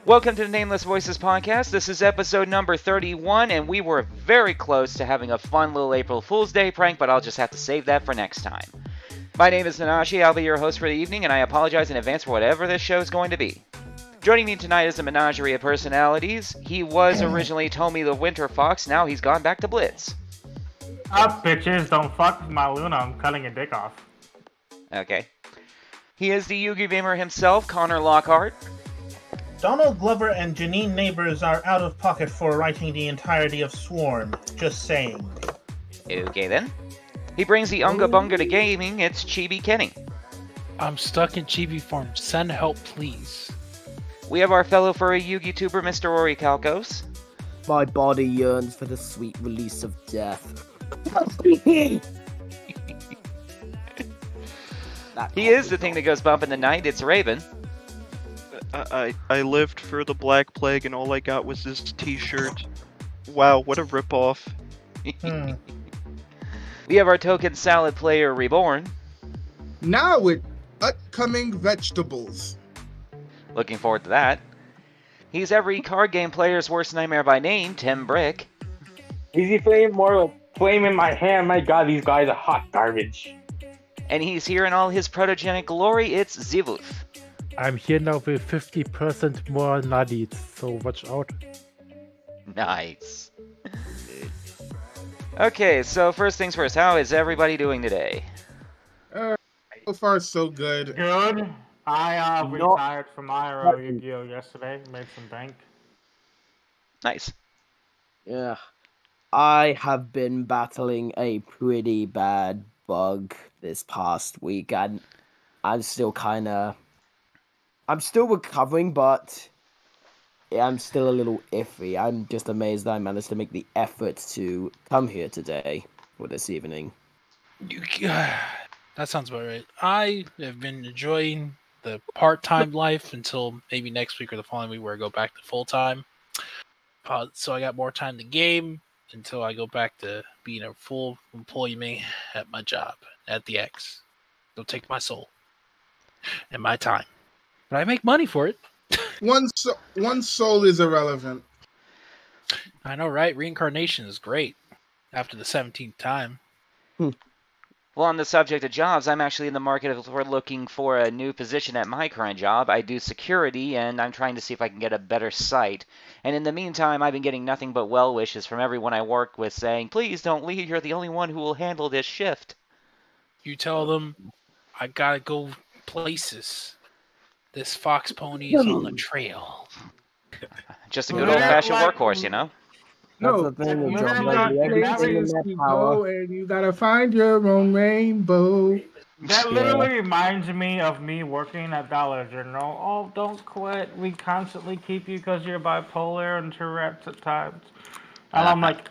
Welcome to the Nameless Voices podcast. This is episode number 31, and we were very close to having a fun little April Fool's Day prank, but I'll just have to save that for next time. My name is Nanashi. I'll be your host for the evening, and I apologize in advance for whatever this show is going to be. Joining me tonight is a menagerie of personalities. He was originally Tommy the Winter Fox. Now he's gone back to Blitz. Up, bitches. Don't fuck with my Luna. I'm cutting your dick off. Okay. He is the Yugi Gamer himself, Connor Lockhart. Donald Glover and Janine Neighbors are out of pocket for writing the entirety of Swarm. Just saying. Okay then. He brings the Unga Bunga to gaming. It's Chibi Kenny. I'm stuck in chibi form. Send help, please. We have our fellow furry Yugi tuber, Mr. Ori Kalkos. My body yearns for the sweet release of death. He is the thing that goes bump in the night. It's Raven. I lived for the Black Plague and all I got was this t-shirt. Wow, what a ripoff. We have our token salad player, Reborn. Now with upcoming vegetables. Looking forward to that. He's every card game player's worst nightmare by name, Tim Brick. Easy flame, mortal flame in my hand. My god, these guys are hot garbage. And he's here in all his protogenic glory, it's Zivuth. I'm here now with 50% more nuddies, so watch out. Nice. Okay, so first things first, how is everybody doing today? So far, so good. Good. I retired from Monero Yu-Gi-Oh! Yesterday. Made some bank. Nice. Yeah. I have been battling a pretty bad bug this past week, and I'm still recovering, but yeah, I'm still a little iffy. I'm just amazed that I managed to make the effort to come here today, or this evening. That sounds about right. I have been enjoying the part-time life until maybe next week or the following week where I go back to full-time. So I got more time to game until I go back to being a full employee at my job, at the X. They'll take my soul and my time. But I make money for it. One soul is irrelevant. I know, right? Reincarnation is great after the 17th time. Well, on the subject of jobs, I'm actually in the market for looking for a new position at my current job. I do security, and I'm trying to see if I can get a better site. And in the meantime, I've been getting nothing but well wishes from everyone I work with saying, please don't leave, you're the only one who will handle this shift. You tell them, I gotta go places. This fox pony is on the trail. Just a good old-fashioned workhorse, you know? No, and you gotta find your own rainbow. That literally reminds me of me working at Dollar General. Oh, don't quit. We constantly keep you because you're bipolar and Tourette's at times. And I'm like,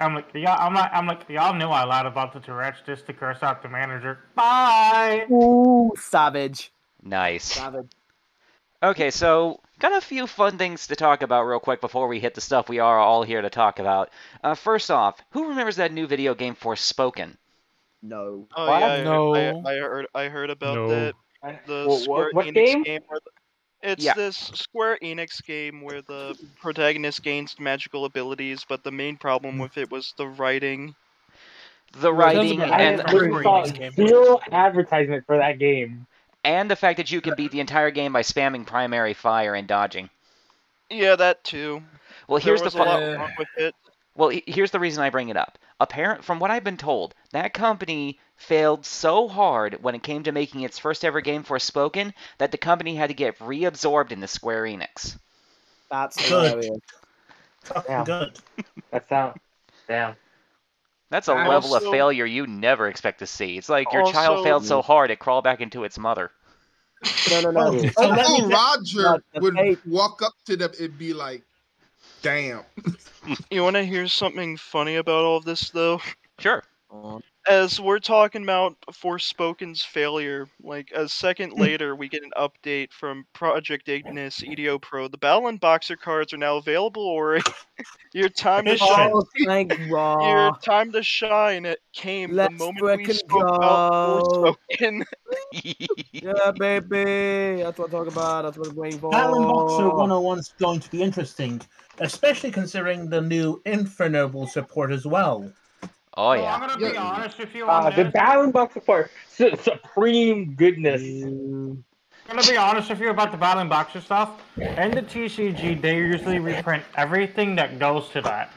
y'all knew I lied about the Tourette's just to curse out the manager. Bye. Ooh, savage. Nice. Savage. Okay, so got a few fun things to talk about real quick before we hit the stuff we are all here to talk about. First off, who remembers that new video game Forspoken? No. Oh What? yeah, No. I heard about No. that. The What Square Enix game? It's Yeah. this Square Enix game where the protagonist gains magical abilities, but the main problem with it was the writing. The writing about and it. I saw zero advertisement for that game. and the fact that you can beat the entire game by spamming primary fire and dodging. Yeah, that too. Well, here's the There was a lot fun. wrong with it. Well, here's the reason I bring it up. From what I've been told, that company failed so hard when it came to making its first ever game Forspoken that the company had to get reabsorbed into Square Enix. That's Good. hilarious. Yeah. Good. That sounds... Damn. That's a And level of also- failure you never expect to see. It's like your Also- child failed so hard it crawled back into its mother. No. So let me Roger the would fate- walk up to them and be like, damn. You want to hear something funny about all of this, though? Sure. As we're talking about Forspoken's failure, like a second later, we get an update from Project Ignis EDO Pro. The Battlin Boxer cards are now available, or your time to shine. Oh, thank Your God. time to shine it came Let's the moment we frickin' spoke about go. Forspoken. Yeah, baby. That's what I'm talking about. That's what I'm waiting for. Battlin Boxer 101 is going to be interesting, especially considering the new Infernoble support as well. Oh So yeah. I'm gonna be honest with you on The this. Battlin Boxer for supreme goodness. I'm gonna be honest with you about the Battlin Boxer stuff. In the TCG, they usually reprint everything that goes to that.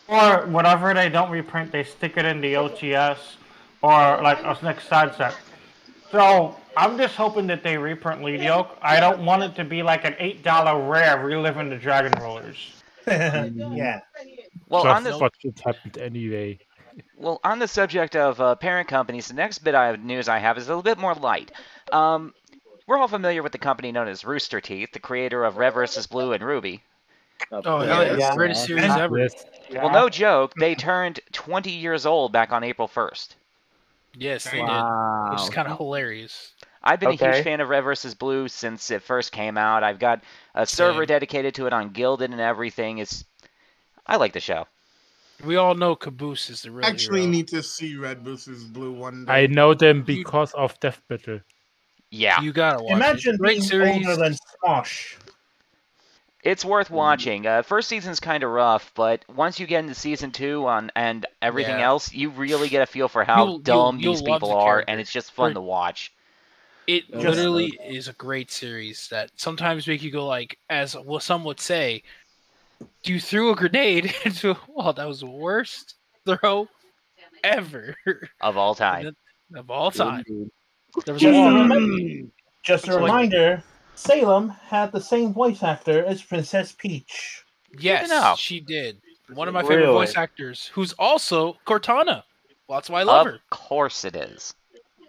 Or whatever they don't reprint, they stick it in the OTS or like a next side set. So I'm just hoping that they reprint Lead Yoke. I don't want it to be like an $8 rare reliving the Dragon Rollers. Yeah. Well, on Just the what just happened anyway. on the subject of parent companies, the next bit of news I have is a little bit more light. We're all familiar with the company known as Rooster Teeth, the creator of Red vs. Blue and Ruby. Oh, hell yeah. Yeah. Greatest series ever. Yes. Yeah. Well, no joke, they turned 20 years old back on April 1st. Yes, they did. Wow. Which is kind of hilarious. I've been a huge Okay. fan of Red vs. Blue since it first came out. I've got a server Same. dedicated to it on Gilded and everything. I like the show. We all know Caboose is the real Actually, hero. need to see Red vs. Blue one day. I know them because of Death Battle. Yeah, You gotta watch Imagine it. Great being series. older than Smosh. it's worth watching. First season's kind of rough, but once you get into season 2 and everything Yeah. else, you really get a feel for how dumb you'll these love people the are, character. and it's just fun For- to watch. It Just- literally is a great series that sometimes make you go like, as well, some would say, you threw a grenade into a wall. That was the worst throw ever Of all time. of all time. Indeed. There was a wall. Just a It's like- reminder, Salem had the same voice actor as Princess Peach. Good to know. Yes, she did. One of my favorite Really? voice actors, who's also Cortana. Well, that's why I love Of her. course it is.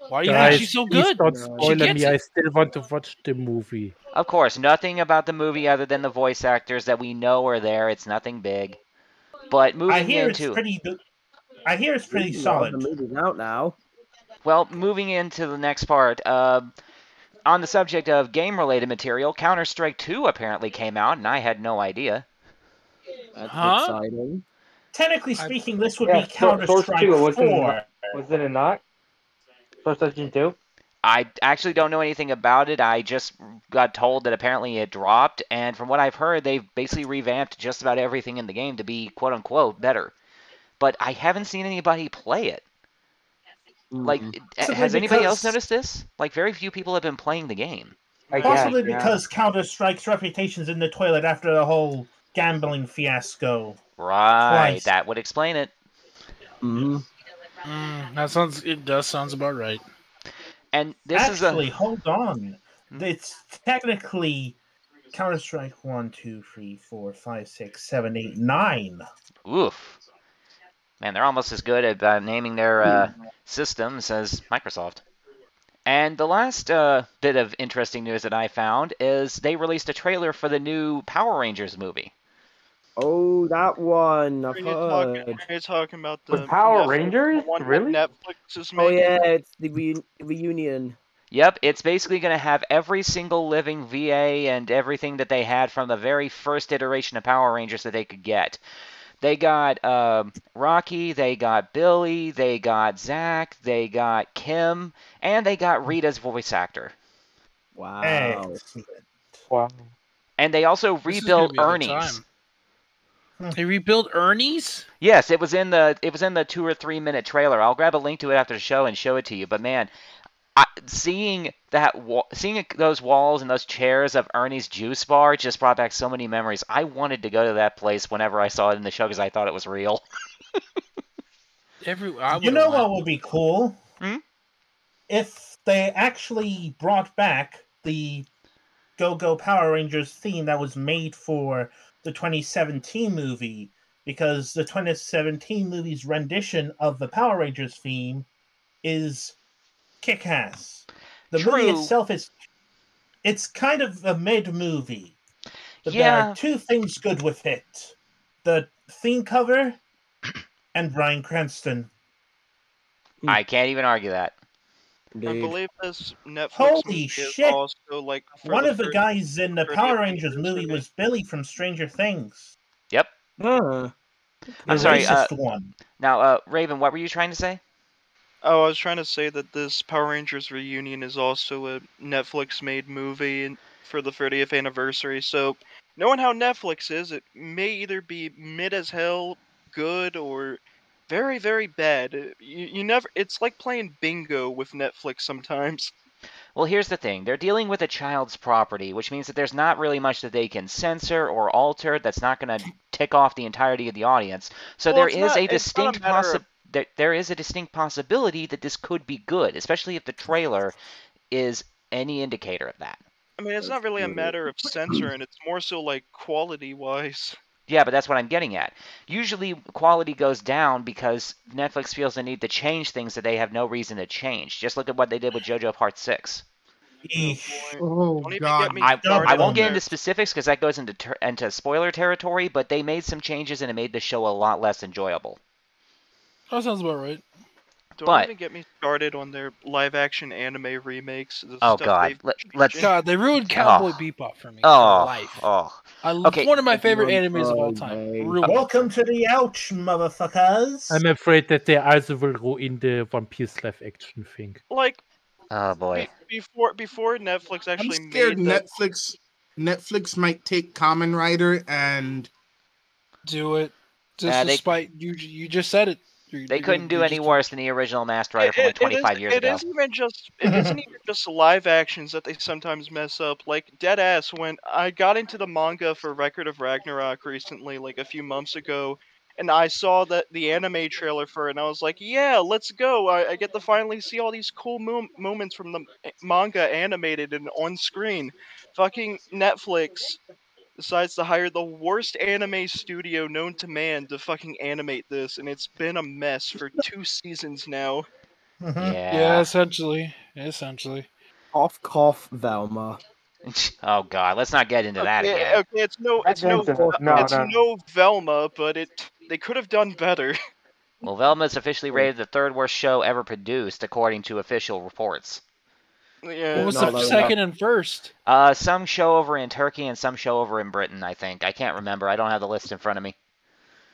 Why do you Guys, think she's so please good? don't She spoil gets me. I it. still want to watch the movie. Of course, nothing about the movie other than the voice actors that we know are there. It's nothing big. But I moving hear it's into pretty. I hear it's pretty Ooh, The solid. movie's out now. moving into the next part, on the subject of game-related material, Counter-Strike 2 apparently came out, and I had no idea. That's Huh? exciting. Technically speaking, this would Yeah, be Counter Source Strike 2, wasn't it 4. Was it not? Source Legend 2? I actually don't know anything about it. I just got told that apparently it dropped, and from what I've heard, they've basically revamped just about everything in the game to be quote-unquote better. But I haven't seen anybody play it. Like, Simply has anybody else because- noticed this? Like, very few people have been playing the game. I guess. Possibly yeah. because Counter Strike's reputation's in the toilet after the whole gambling fiasco. Right, Twice. that would explain it. Mm-hmm. It does sounds about right. And this Actually, is hold on. It's technically Counter Strike 1, 2, 3, 4, 5, 6, 7, 8, 9. oof. Man, they're almost as good at naming their systems as Microsoft. And the last bit of interesting news that I found is they released a trailer for the new Power Rangers movie. Oh, that one. I've heard. Are you talking about the With Power Netflix- Rangers? the one that Really? Netflix is Oh making? yeah, it's the reunion. Yep, it's basically going to have every single living VA and everything that they had from the very first iteration of Power Rangers that they could get. They got Rocky, they got Billy, they got Zach, they got Kim, and they got Rita's voice actor. Wow. Excellent. Wow. And they also This is gonna rebuilt be a good Ernie's. time. They rebuilt Ernie's? Yes, it was in the 2 or 3 minute trailer. I'll grab a link to it after the show and show it to you. But man, seeing those walls and those chairs of Ernie's juice bar just brought back so many memories. I wanted to go to that place whenever I saw it in the show because I thought it was real. You know what would be cool? Hmm? If they actually brought back the Go-Go Power Rangers theme that was made for the 2017 movie, because the 2017 movie's rendition of the Power Rangers theme is kick-ass. The movie True. itself it's kind of a mid-movie. But there Yeah. are two things good with it. The theme cover and Bryan Cranston. I can't even argue that. I Indeed. believe this Netflix Holy movie is shit. also like for One of the first- guys in the for Power the Rangers Avengers movie was Billy from Stranger Things. Yep. Huh. I'm The sorry. racist one. Now, Raven, what were you trying to say? Oh, I was trying to say that this Power Rangers reunion is also a Netflix-made movie for the 30th anniversary. So, knowing how Netflix is, it may either be mid as hell, good, or very, very bad. You never. It's like playing bingo with Netflix sometimes. Well, here's the thing. They're dealing with a child's property, which means that there's not really much that they can censor or alter that's not going to tick off the entirety of the audience. So Well, there is a distinct there is a distinct possibility that this could be good, especially if the trailer is any indicator of that. I mean, it's not really a matter of censoring. It's more so like quality-wise. Yeah, but that's what I'm getting at. Usually quality goes down because Netflix feels the need to change things that they have no reason to change. Just look at what they did with JoJo Part 6. Oh, God. I won't get into specifics because that goes into spoiler territory, but they made some changes and it made the show a lot less enjoyable. That sounds about right. Don't even get me started on their live-action anime remakes. Oh God, God, they ruined Cowboy Bebop for me for life. Okay. One of my favorite animes of all time. Welcome to the ouch, motherfuckers. I'm afraid that they also will ruin the One Piece live action thing. Like, oh boy. Before Netflix actually I'm scared made Netflix might take Kamen Rider and do it. Just despite you just said it. They couldn't do any worse than the original Master Rider from like 25 years ago. It isn't even just live actions that they sometimes mess up. Like, deadass, when I got into the manga for Record of Ragnarok recently, like a few months ago, and I saw the anime trailer for it, and I was like, yeah, let's go. I get to finally see all these cool moments from the manga animated and on screen. Fucking Netflix decides to hire the worst anime studio known to man to fucking animate this, and it's been a mess for 2 seasons now. Yeah, essentially. Cough, Velma. Oh God, let's not get into that again. Okay, it's no Velma, but they could have done better. Well, Velma is officially rated the 3rd worst show ever produced, according to official reports. Yeah. What was the second and first? Some show over in Turkey and some show over in Britain, I think. I can't remember. I don't have the list in front of me.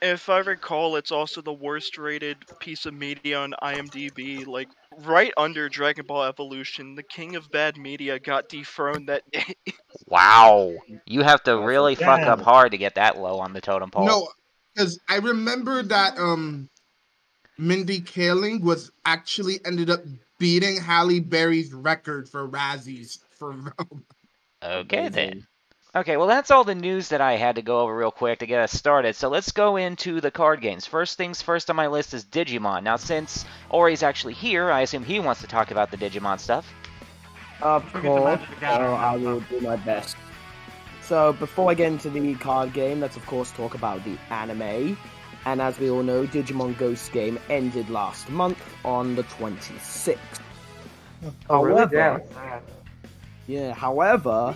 If I recall, it's also the worst rated piece of media on IMDb, like right under Dragon Ball Evolution. The king of bad media got dethroned that day. Wow. You have to really fuck up hard to get that low on the totem pole. No, because I remember that Mindy Kaling was actually ended up beating Halle Berry's record for Razzies for Velma. Okay, then. Okay, well, that's all the news that I had to go over real quick to get us started. So let's go into the card games. First things first on my list is Digimon. Now, since Ori's actually here, I assume he wants to talk about the Digimon stuff. Of course, I will do my best. So, before I get into the card game, let's of course talk about the anime. And as we all know, Digimon Ghost Game ended last month on the 26th. Oh, really? Damn. Yeah, however,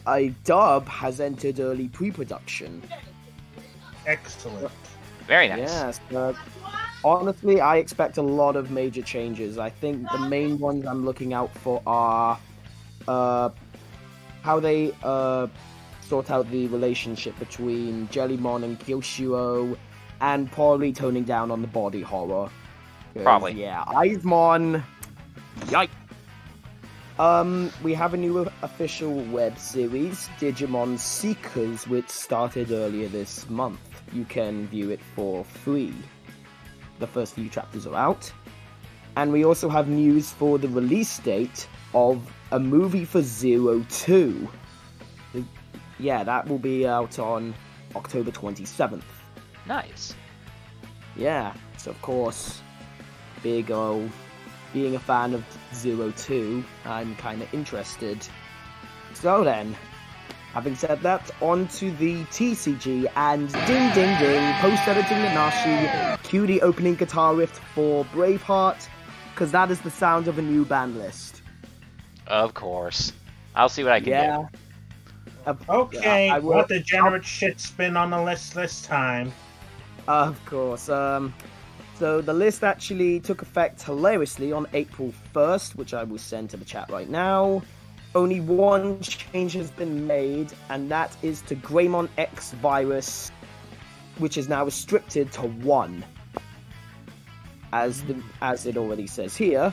a dub has entered early pre-production. Excellent. Very nice. Yes, honestly, I expect a lot of major changes. I think the main ones I'm looking out for are how they sort out the relationship between Jellymon and Kyoshiro, and probably toning down on the body horror. Probably. Yeah, Ivemon. Yikes. We have a new official web series, Digimon Seekers, which started earlier this month. You can view it for free. The first few chapters are out. And we also have news for the release date of a movie for 02. Yeah, that will be out on October 27th. Nice. Yeah, so of course, being a fan of 02, I'm kind of interested. So then, having said that, on to the TCG, and ding ding ding, post-editing Nanashi, cue the opening guitar riff for Braveheart, because that is the sound of a new band list. Of course. I'll see what I can do. Okay, what degenerate shit spin on the list this time? Of course. So the list actually took effect hilariously on April 1st, which I will send to the chat right now. Only one change has been made, and that is to Greymon X Virus, which is now restricted to 1. as it already says here.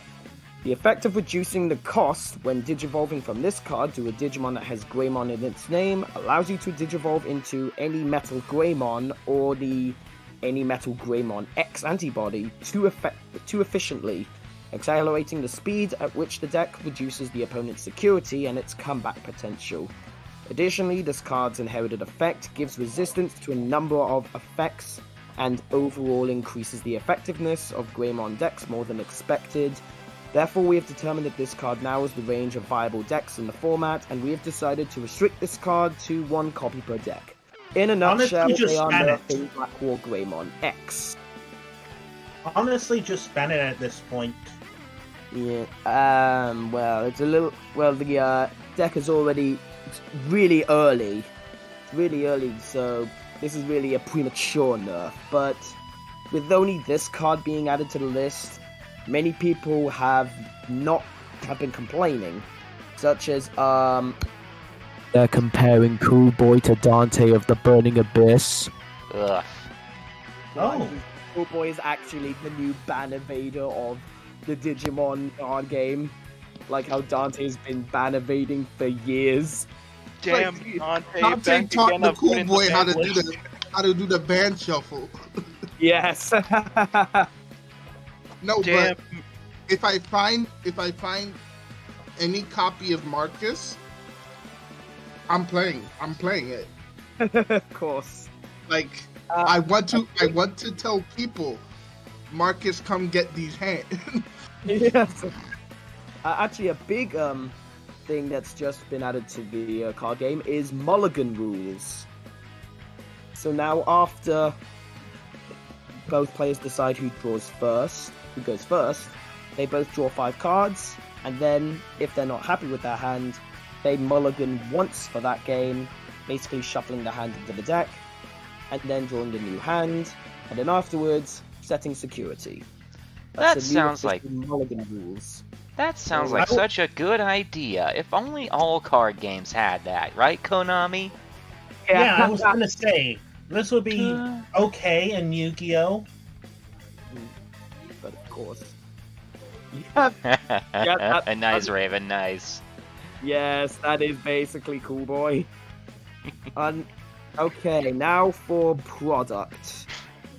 The effect of reducing the cost when digivolving from this card to a Digimon that has Greymon in its name allows you to digivolve into any Metal Greymon or the any Metal Greymon X antibody too efficiently, accelerating the speed at which the deck reduces the opponent's security and its comeback potential. Additionally, this card's inherited effect gives resistance to a number of effects and overall increases the effectiveness of Greymon decks more than expected. Therefore, we have determined that this card narrows the range of viable decks in the format, and we have decided to restrict this card to 1 copy per deck. In a nutshell, they are nerfing Blackwall Greymon X. Honestly, just ban it at this point. Yeah, well, it's a little... Well, the deck is already... It's really early. It's really early, so this is really a premature nerf. But with only this card being added to the list, many people have been complaining, such as they're comparing Cool Boy to Dante of the Burning Abyss. Ugh. Oh, Cool Boy is actually the new ban evader of the Digimon card game, like how Dante's been ban evading for years. Damn, Dante taught the Cool Boy how to do the ban shuffle. Yes. No, Damn. but if I find any copy of Marcus, I'm playing it. Of course. Like I want to tell people, Marcus, come get these hands. Yes. Actually, a big thing that's just been added to the card game is mulligan rules. So now, after both players decide who goes first, they both draw 5 cards, and then, if they're not happy with their hand, they mulligan once for that game, basically shuffling the hand into the deck, and then drawing a new hand, and then afterwards, setting security. That sounds like mulligan rules. That sounds like such a good idea. If only all card games had that, right, Konami? Yeah, I was gonna say this would be okay in Yu-Gi-Oh. But of course. Nice, Raven, nice. Yes, that is basically Cool Boy. Okay, now for product.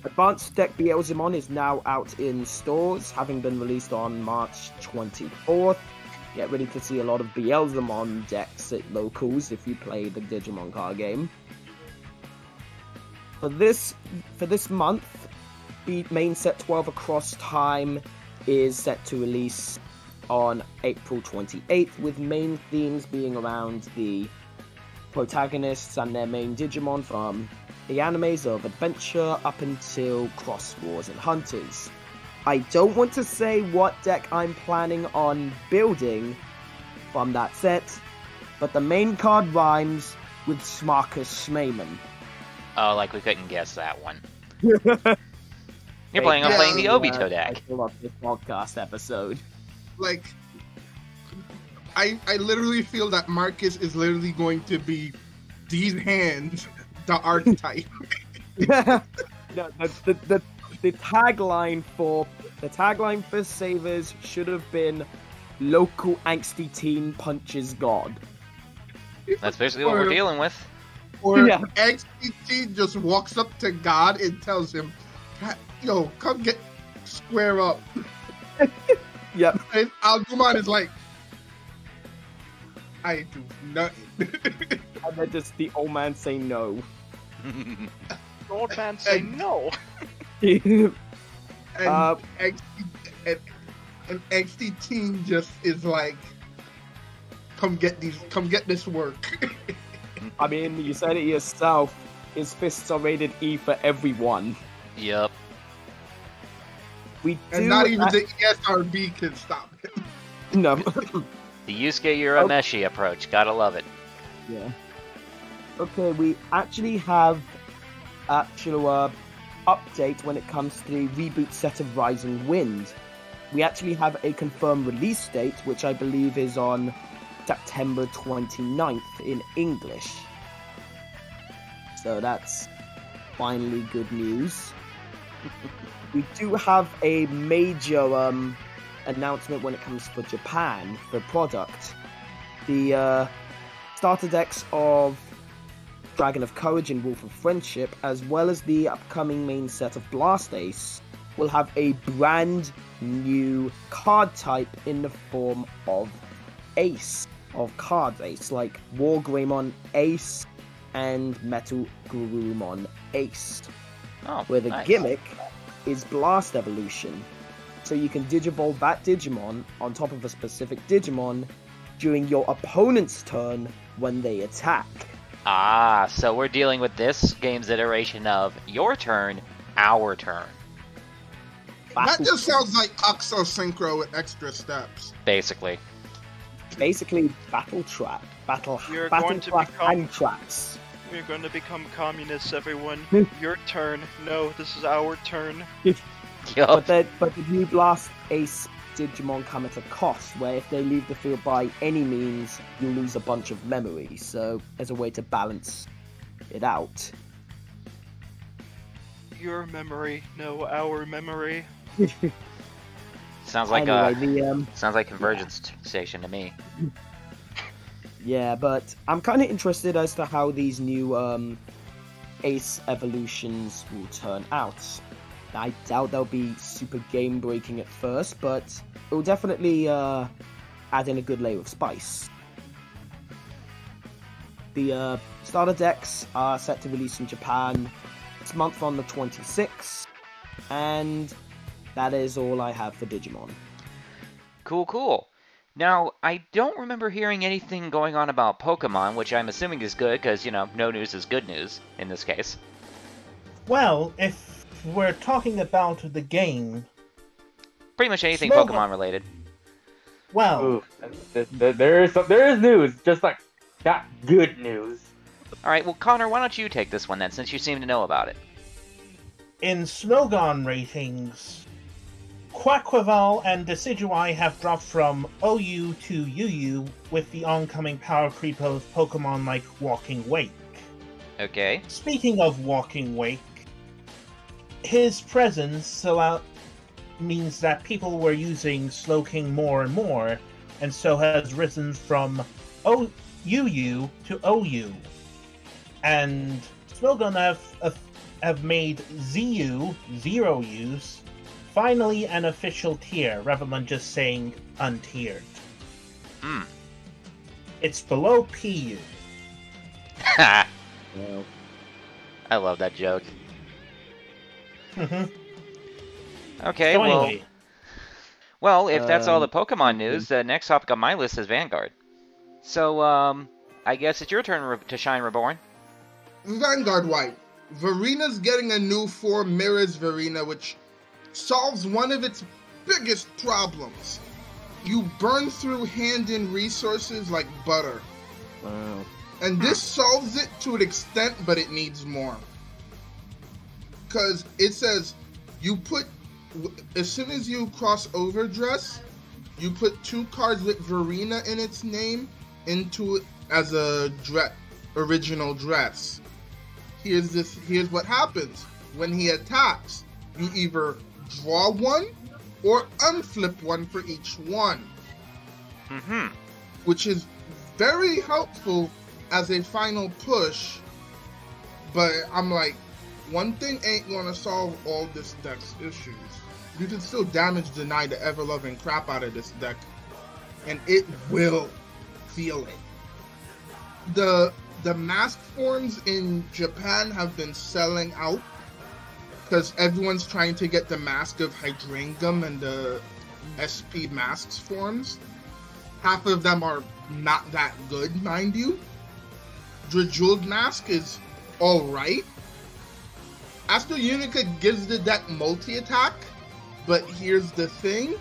Advanced Deck Beelzemon is now out in stores, having been released on March 24th. Get ready to see a lot of Beelzemon decks at locals if you play the Digimon card game. For this month, the main set 12 Across Time is set to release on April 28th, with main themes being around the protagonists and their main Digimon from the animes of Adventure up until Cross Wars and Hunters. I don't want to say what deck I'm planning on building from that set, but the main card rhymes with Smarkus Schmemann. Oh, like we couldn't guess that one. You're planning on playing the Obito deck. I love this podcast episode. Like, I literally feel that Marcus is literally going to be these hands, the archetype. No, the tagline for Savers should have been "Local angsty teen punches God." That's basically what we're dealing with. Or XPT just walks up to God and tells him, "Yo, come get square up." Yep. And Agumon is like, "I do nothing." And then just the old man say no. The old man say no. And XD team just is like, come get this work. I mean, you said it yourself. His fists are rated E for everyone. Yep. And not even the ESRB can stop him. No. The Yusuke Urameshi approach. Gotta love it. Yeah. Okay, we actually have actual update when it comes to the reboot set of Rising Wind. We actually have a confirmed release date, which I believe is on September 29th in English. So that's finally good news. we do have a major announcement when it comes for Japan for product. The starter decks of Dragon of Courage and Wolf of Friendship, as well as the upcoming main set of Blast Ace, will have a brand new card type in the form of Ace, of card Ace, like War Greymon Ace and Metal Garurumon Ace. Oh, where the nice. gimmick is Blast Evolution. So you can Digivolve that Digimon on top of a specific Digimon during your opponent's turn when they attack. Ah, so we're dealing with this game's iteration of your turn, our turn. That just sounds like Oxo Synchro with extra steps. Basically. Basically, Battle Trap. You're Battle going to Trap become- and Traps. We're going to become communists, everyone. Your turn. No, this is our turn. But the new Blast Ace Digimon come at a cost, where if they leave the field by any means, you lose a bunch of memory. So there's a way to balance it out. Your memory. No, our memory. Sounds like Anyway, sounds like Convergence Station to me. Yeah, but I'm kind of interested as to how these new Ace evolutions will turn out. I doubt they'll be super game-breaking at first, but it will definitely add in a good layer of spice. The starter decks are set to release in Japan this month on the 26th, and that is all I have for Digimon. Cool. Now, I don't remember hearing anything going on about Pokemon, which I'm assuming is good, because, no news is good news in this case. Well, if we're talking about the game... Pretty much anything Smoke- Pokemon related. Well... Ooh, there is news, just like not good news. Alright, well, Connor, why don't you take this one then, since you seem to know about it? In Snogon ratings, Quaquaval and Decidueye have dropped from OU to UU with the oncoming power creep of Pokemon like Walking Wake. Okay. Speaking of Walking Wake, his presence means that people were using Slowking more and more, and so has risen from UU to OU. And Snogon have made ZU, Zero Use, finally an official tier, rather than just saying untiered. It's below PU. I love that joke. Okay, So anyway. well, if that's all the Pokemon news, the next topic on my list is Vanguard. So, I guess it's your turn to shine, Reborn. Vanguard White. Verena's getting a new form, Mirrors Verena, which solves one of its biggest problems. You burn through hand-in resources like butter. Wow. And this solves it to an extent, but it needs more. Because it says, as soon as you cross Overdress, you put 2 cards with Verena in its name into it as a original dress. Here's what happens. When he attacks, you either draw 1 or unflip 1 for each one. Which is very helpful as a final push, but I'm like, one thing ain't gonna solve all this deck's issues. You can still damage deny the ever-loving crap out of this deck, and it will feel it. The mask forms in Japan have been selling out because everyone's trying to get the Mask of Hydrangum and the SP Masks forms. Half of them are not that good, mind you. Dredjeweled Mask is alright. Astro Unica gives the deck multi-attack, but here's the thing.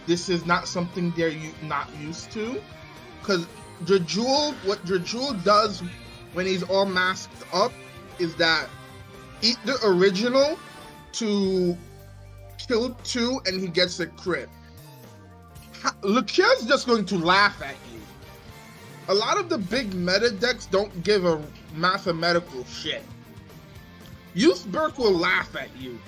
This is not something they're not used to. Because what Dredjewel does when he's all masked up is that eat the original to kill 2 and he gets a crit. Lucia's just going to laugh at you. A lot of the big meta decks don't give a mathematical shit. Youth Burke will laugh at you.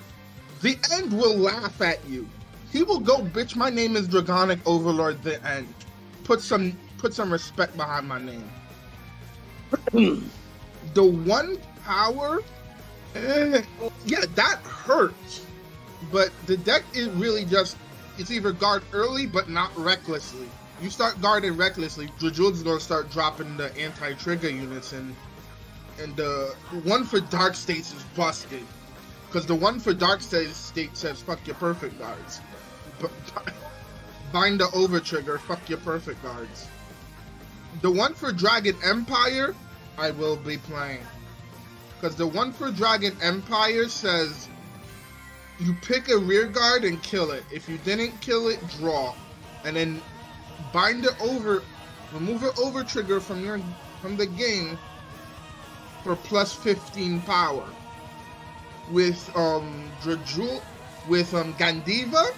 The End will laugh at you. He will go, bitch, my name is Dragonic Overlord The End. Put some respect behind my name. The one power, yeah, that hurts. But the deck is really just, it's either guard early but not recklessly. You start guarding recklessly, Drajule's gonna start dropping the anti-trigger units, and the one for Dark States is busted. Because the one for Dark State says, fuck your perfect guards. Bind the Overtrigger, fuck your perfect guards. The one for Dragon Empire, I will be playing. Because the one for Dragon Empire says, you pick a rear guard and kill it. If you didn't kill it, draw. And then bind it over, remove an Overtrigger from the game for plus 15 power. With Drajul, with Gandiva,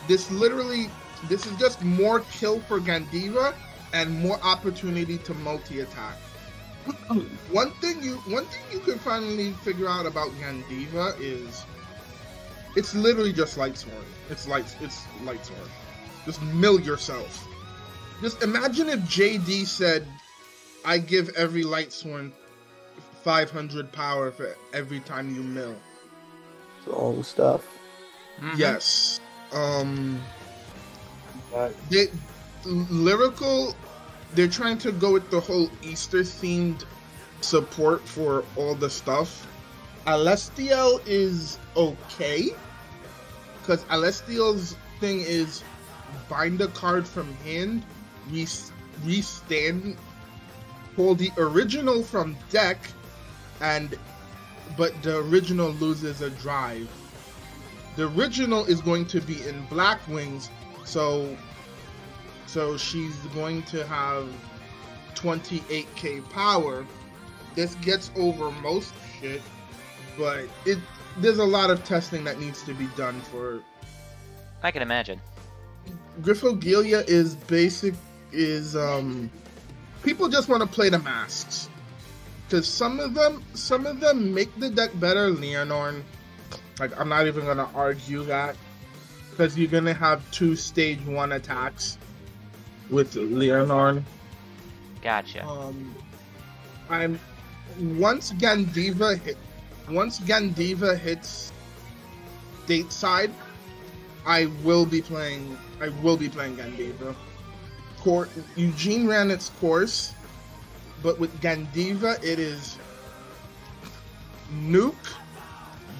this is just more kill for Gandiva and more opportunity to multi-attack. One thing you can finally figure out about Gandiva is it's literally just Lightsworn. It's Lightsworn. Just mill yourself. Just imagine if JD said, I give every Lightsworn 500 power for every time you mill. All stuff. Mm-hmm. Yes. Lyrical, they're trying to go with the whole Easter themed support for all the stuff. Alestiel is okay, because Alestiel's thing is bind a card from hand, restand, pull the original from deck, but the original loses a drive. The original is going to be in Black Wings, so she's going to have 28k power. This gets over most shit, but there's a lot of testing that needs to be done for. I can imagine. Griffogelia is people just want to play the masks. Because some of them make the deck better. Leonorn, like, I'm not even gonna argue that, because you're gonna have 2 stage 1 attacks with Leonorn. Gotcha. Once Gandiva hits stateside, I will be playing Gandiva. Eugene ran its course. But with Gandiva, it is nuke,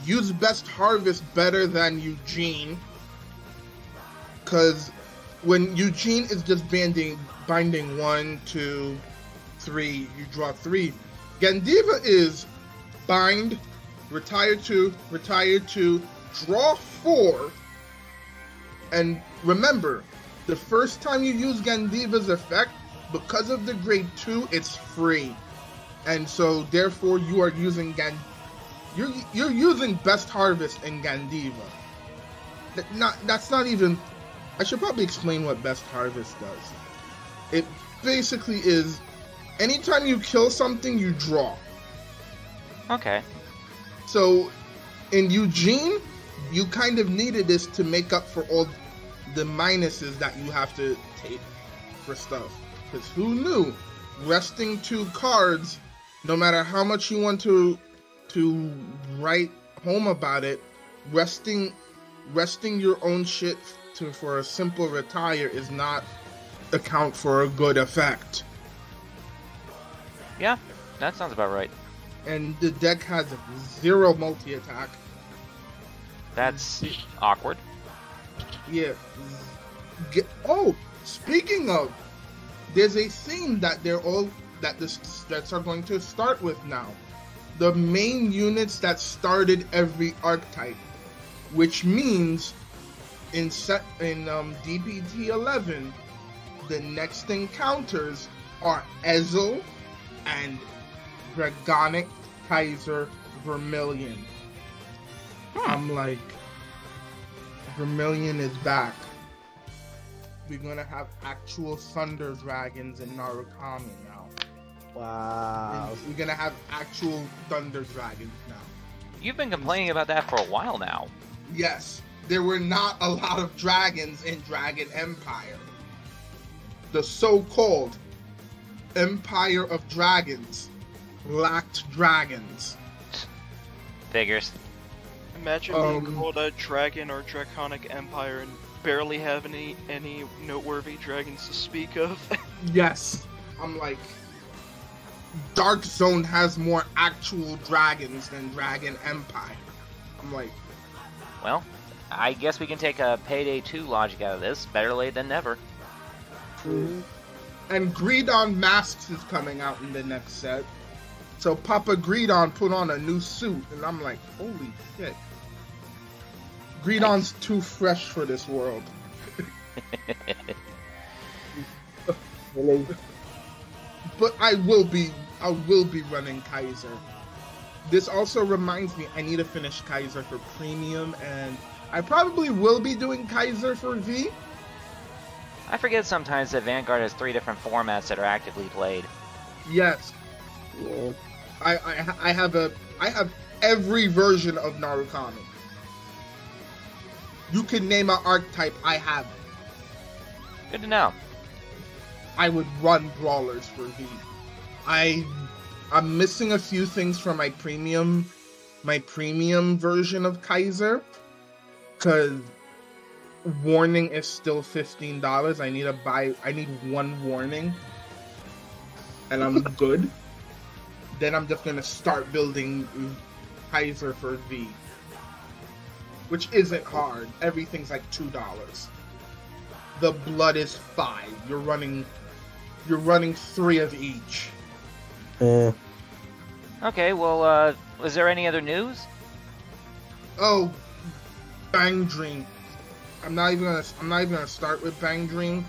use Best Harvest better than Eugene. Because when Eugene is just binding 1, 2, 3, you draw 3. Gandiva is bind, retire 2, draw 4. And remember, the first time you use Gandiva's effect, because of the grade 2, it's free, and so therefore you are using you're using Best Harvest in Gandiva. That's not even. I should probably explain what Best Harvest does. It basically is, anytime you kill something, you draw. Okay. So in Eugene, you kind of needed this to make up for all the minuses that you have to take for stuff. Because who knew? Resting 2 cards, no matter how much you want to write home about it, resting your own shit for a simple retire is not account for a good effect. Yeah, that sounds about right. And the deck has 0 multi-attack. That's awkward. Yeah. Speaking of, there's a theme that the sets are going to start with now. The main units that started every archetype, which means in DPT 11, the next encounters are Ezel and Dragonic Kaiser Vermilion. I'm like, Vermilion is back. We're gonna have actual Thunder Dragons in Narukami now. Wow. We're gonna have actual Thunder Dragons now. You've been complaining about that for a while now. Yes, there were not a lot of dragons in Dragon Empire. The so-called Empire of Dragons lacked dragons. Figures. Imagine being called a dragon or draconic empire and barely have any noteworthy dragons to speak of. Yes, I'm like, Dark Zone has more actual dragons than Dragon Empire. I'm like, well, I guess we can take a Payday 2 logic out of this. Better late than never. True. And Greedon Masks is coming out in the next set. So Papa Greedon put on a new suit, and I'm like, holy shit. Greedon's too fresh for this world. Really? But I will be running Kaiser. This also reminds me I need to finish Kaiser for Premium, and I probably will be doing Kaiser for V. I forget sometimes that Vanguard has 3 different formats that are actively played. Yes. Yeah. I have every version of Narukami. You can name an archetype, I have it. Good to know. I would run Brawlers for V. I'm missing a few things from my premium version of Kaiser, because Warning is still $15. I need 1 Warning, and I'm good. Then I'm just gonna start building Kaiser for V, which isn't hard. Everything's like $2. The blood is 5. You're running 3 of each. Okay, well, was there any other news? Oh, Bang Dream. I'm not even gonna start with Bang Dream.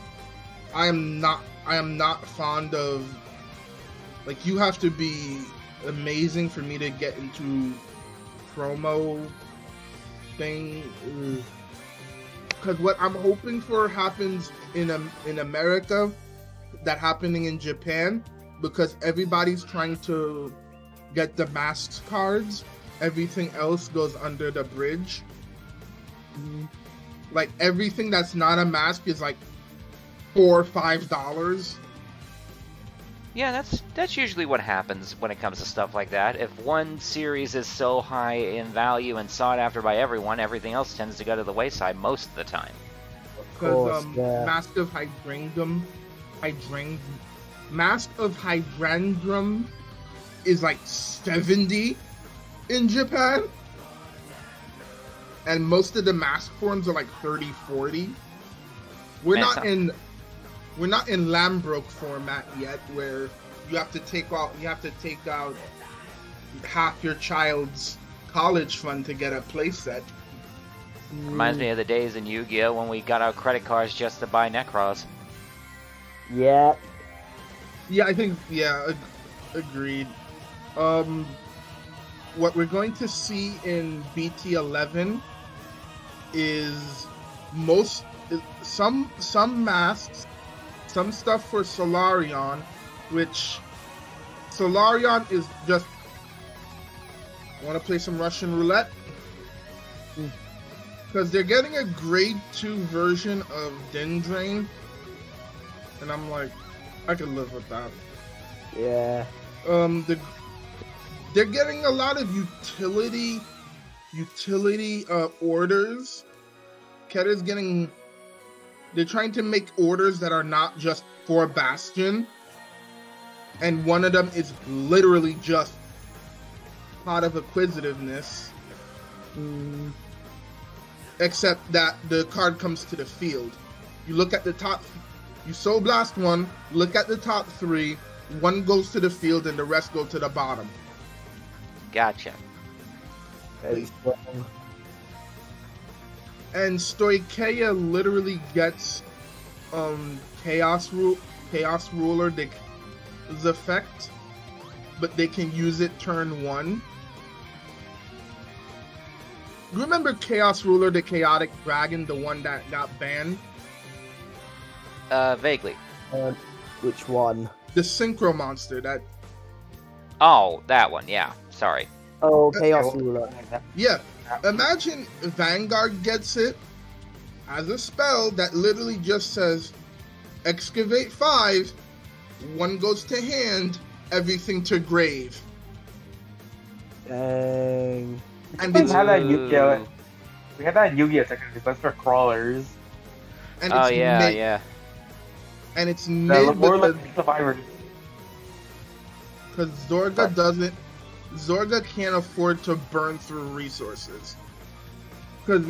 I am not fond of, like, you have to be amazing for me to get into promo thing. Because what I'm hoping for happens in America, that happening in Japan, because everybody's trying to get the masked cards. Everything else goes under the bridge. Like, everything that's not a mask is like $4 or $5. Yeah, that's usually what happens when it comes to stuff like that. If one series is so high in value and sought after by everyone, everything else tends to go to the wayside most of the time. Because Mask of Hydrangrum is like 70 in Japan, and most of the mask forms are like 30, 40. We're not in Lambroke format yet, where you have to take out half your child's college fund to get a playset. Reminds me of the days in Yu-Gi-Oh! When we got out credit cards just to buy Necros. Yeah. Yeah, I think, agreed. What we're going to see in BT11 is some masks, some stuff for Solarion, which Solarion is just, want to play some Russian roulette? Because they're getting a grade 2 version of Dindrain, and I'm like, I could live with that. Yeah. They're getting a lot of utility orders. Keta's getting, they're trying to make orders that are not just for Bastion, and one of them is literally just Pot of Acquisitiveness. Except that the card comes to the field. You look at the top, you Soul Blast one, look at the top 3, one goes to the field and the rest go to the bottom. Gotcha. And Stoicheia literally gets Chaos Ruler the effect, but they can use it turn 1. Remember Chaos Ruler, the Chaotic Dragon, the one that got banned? Vaguely. Which one? The Synchro Monster, that... Oh, that one, yeah. Sorry. Oh, Chaos Ruler. Yeah, imagine Vanguard gets it as a spell that literally just says, excavate 5, 1 goes to hand, everything to grave. Dang. And We it's, have that Yu-Gi-Oh! We have that Yu-Gi-Oh! Section request for crawlers. and Oh it's yeah, made, yeah. and it's The made more because like survivors. Zorga can't afford to burn through resources. Because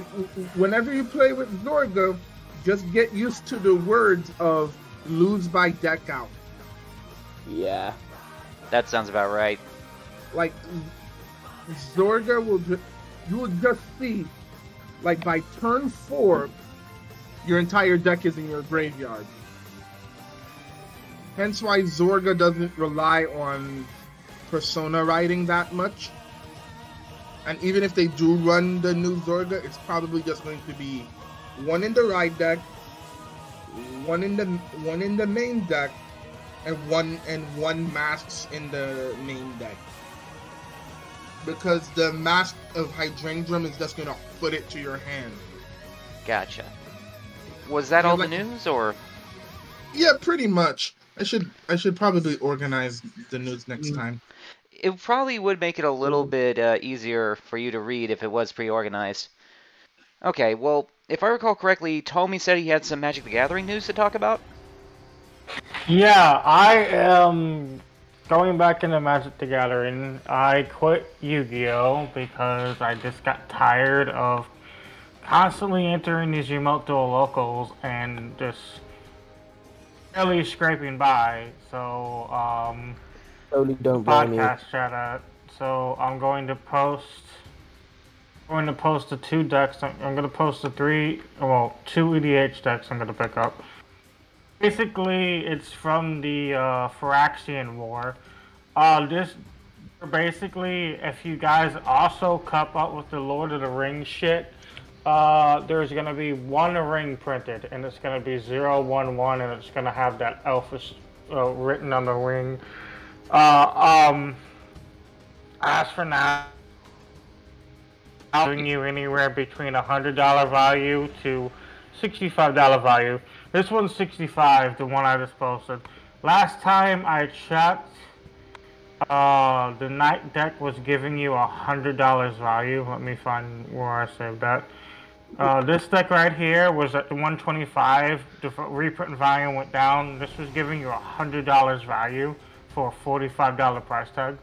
whenever you play with Zorga, just get used to the words of lose by deck out. Yeah. That sounds about right. Like, Zorga you will just see, like, by turn 4, your entire deck is in your graveyard. Hence why Zorga doesn't rely on Persona writing that much. And even if they do run the new Zorga, it's probably just going to be 1 in the ride deck, 1 in the main deck, and one masks in the main deck. Because the mask of Hydrangea is just gonna put it to your hand. Gotcha. Was that Yeah, all like- the news, or? Yeah, pretty much. I should probably organize the news next time. It probably would make it a little bit easier for you to read if it was pre-organized. Okay, well, if I recall correctly, Tommy said he had some Magic the Gathering news to talk about? Yeah, I am going back into Magic the Gathering. I quit Yu-Gi-Oh! Because I just got tired of constantly entering these remote dual locals and just barely scraping by. So, Totally don't blame you. podcast chat. So I'm going to post the 2 decks. I'm going to post the 2 EDH decks I'm going to pick up. Basically, it's from the Phyrexian War. Basically, if you guys also cup up with the Lord of the Rings shit, there's going to be 1 ring printed, and it's going to be 011, and it's going to have that elfish written on the ring. As for now, I'm giving you anywhere between $100 value to $65 value. This one's $65, the one I just posted. Last time I checked, the night deck was giving you $100 value. Let me find where I saved that. This deck right here was at the 125. The reprint volume went down. This was giving you $100 value for a $45 price tag.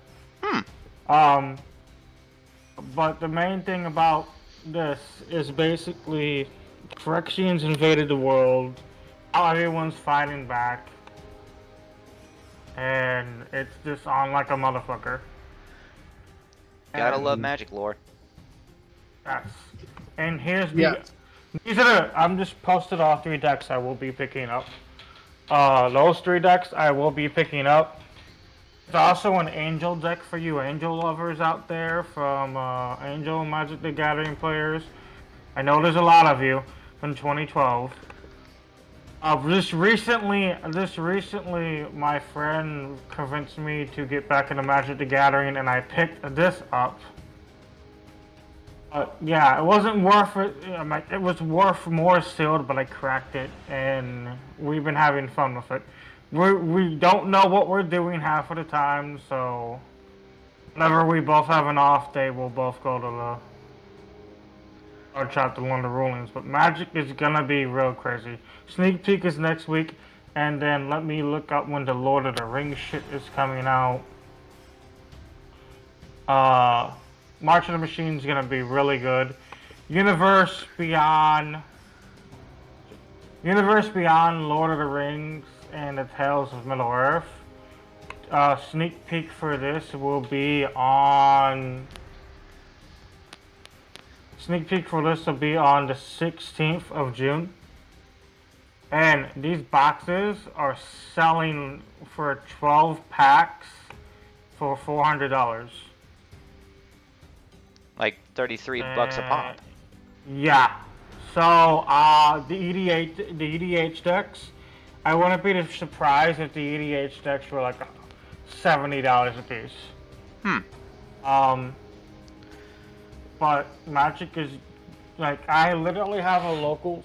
But the main thing about this is basically Phyrexians invaded the world. Now everyone's fighting back, and it's just on like a motherfucker. Gotta love Magic lore. Yes. And here's these are the, I'm just posted all 3 decks I will be picking up. Those 3 decks I will be picking up. There's also an Angel deck for you Angel lovers out there from Angel Magic the Gathering players. I know there's a lot of you from 2012. This recently, my friend convinced me to get back into Magic the Gathering, and I picked this up. Yeah, it wasn't worth it. It was worth more sealed, but I cracked it, and we've been having fun with it. We don't know what we're doing half of the time, so whenever we both have an off day, we'll both go to the card shop to learn the rulings. But Magic is gonna be real crazy. Sneak peek is next week, and then let me look up when the Lord of the Rings shit is coming out. March of the Machine is gonna be really good. Universe Beyond, Lord of the Rings, and the Tales of Middle Earth. Sneak peek for this will be on. Sneak peek for this will be on the 16th of June. And these boxes are selling for 12 packs for $400. Like 33 bucks a pop. Yeah. So the EDH decks, I wouldn't be surprised if the EDH decks were like $70 a piece. but Magic is like I literally have a locals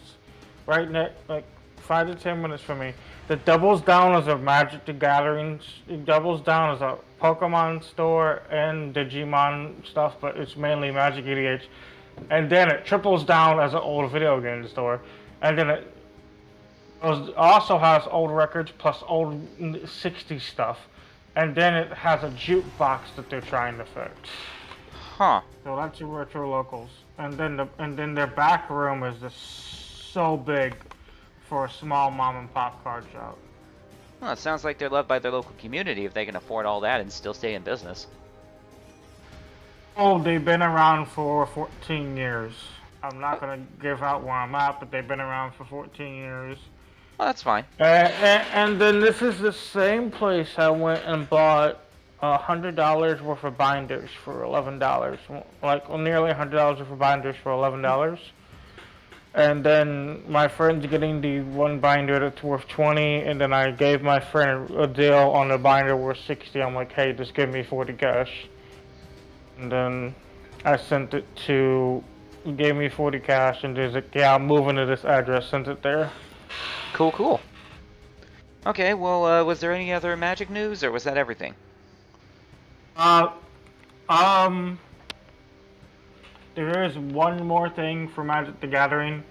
right next, like 5 to 10 minutes from me. That doubles down as a Magic the Gathering. It doubles down as a Pokemon store and Digimon stuff, but it's mainly Magic EDH. And then it triples down as an old video game store, and then it also has old records plus old 60s stuff, and then it has a jukebox that they're trying to fix. Huh. So that's your retro locals, and then their back room is just so big for a small mom and pop card shop. Well, it sounds like they're loved by their local community if they can afford all that and still stay in business. Oh, they've been around for 14 years. I'm not gonna give out where I'm at, but they've been around for 14 years. Well, that's fine. And then this is the same place I went and bought $100 worth of binders for $11. Like nearly $100 worth of binders for $11. And then my friend's getting the one binder that's worth 20, and then I gave my friend a deal on the binder worth 60. I'm like, hey, just give me 40 cash. And then I sent it to, he gave me 40 cash, and there's like, yeah, I'm moving to this address, sent it there. Cool, cool. Okay, well, was there any other Magic news, or was that everything? There is one more thing for Magic the Gathering.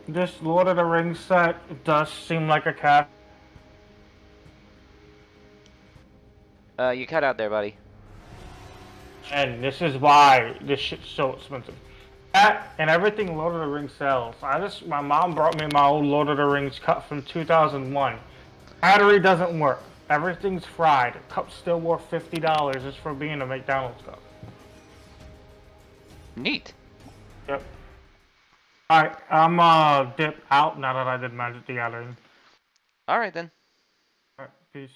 This Lord of the Rings set does seem like a cash. You cut out there, buddy. And this is why this shit's so expensive. That and everything Lord of the Rings sells. My mom brought me my old Lord of the Rings cup from 2001. Battery doesn't work. Everything's fried. The cup's still worth $50 just for being a McDonald's cup. Neat. Yep. Alright, I'm dip out now that I did Magic the Gathering. Alright then. Alright, peace.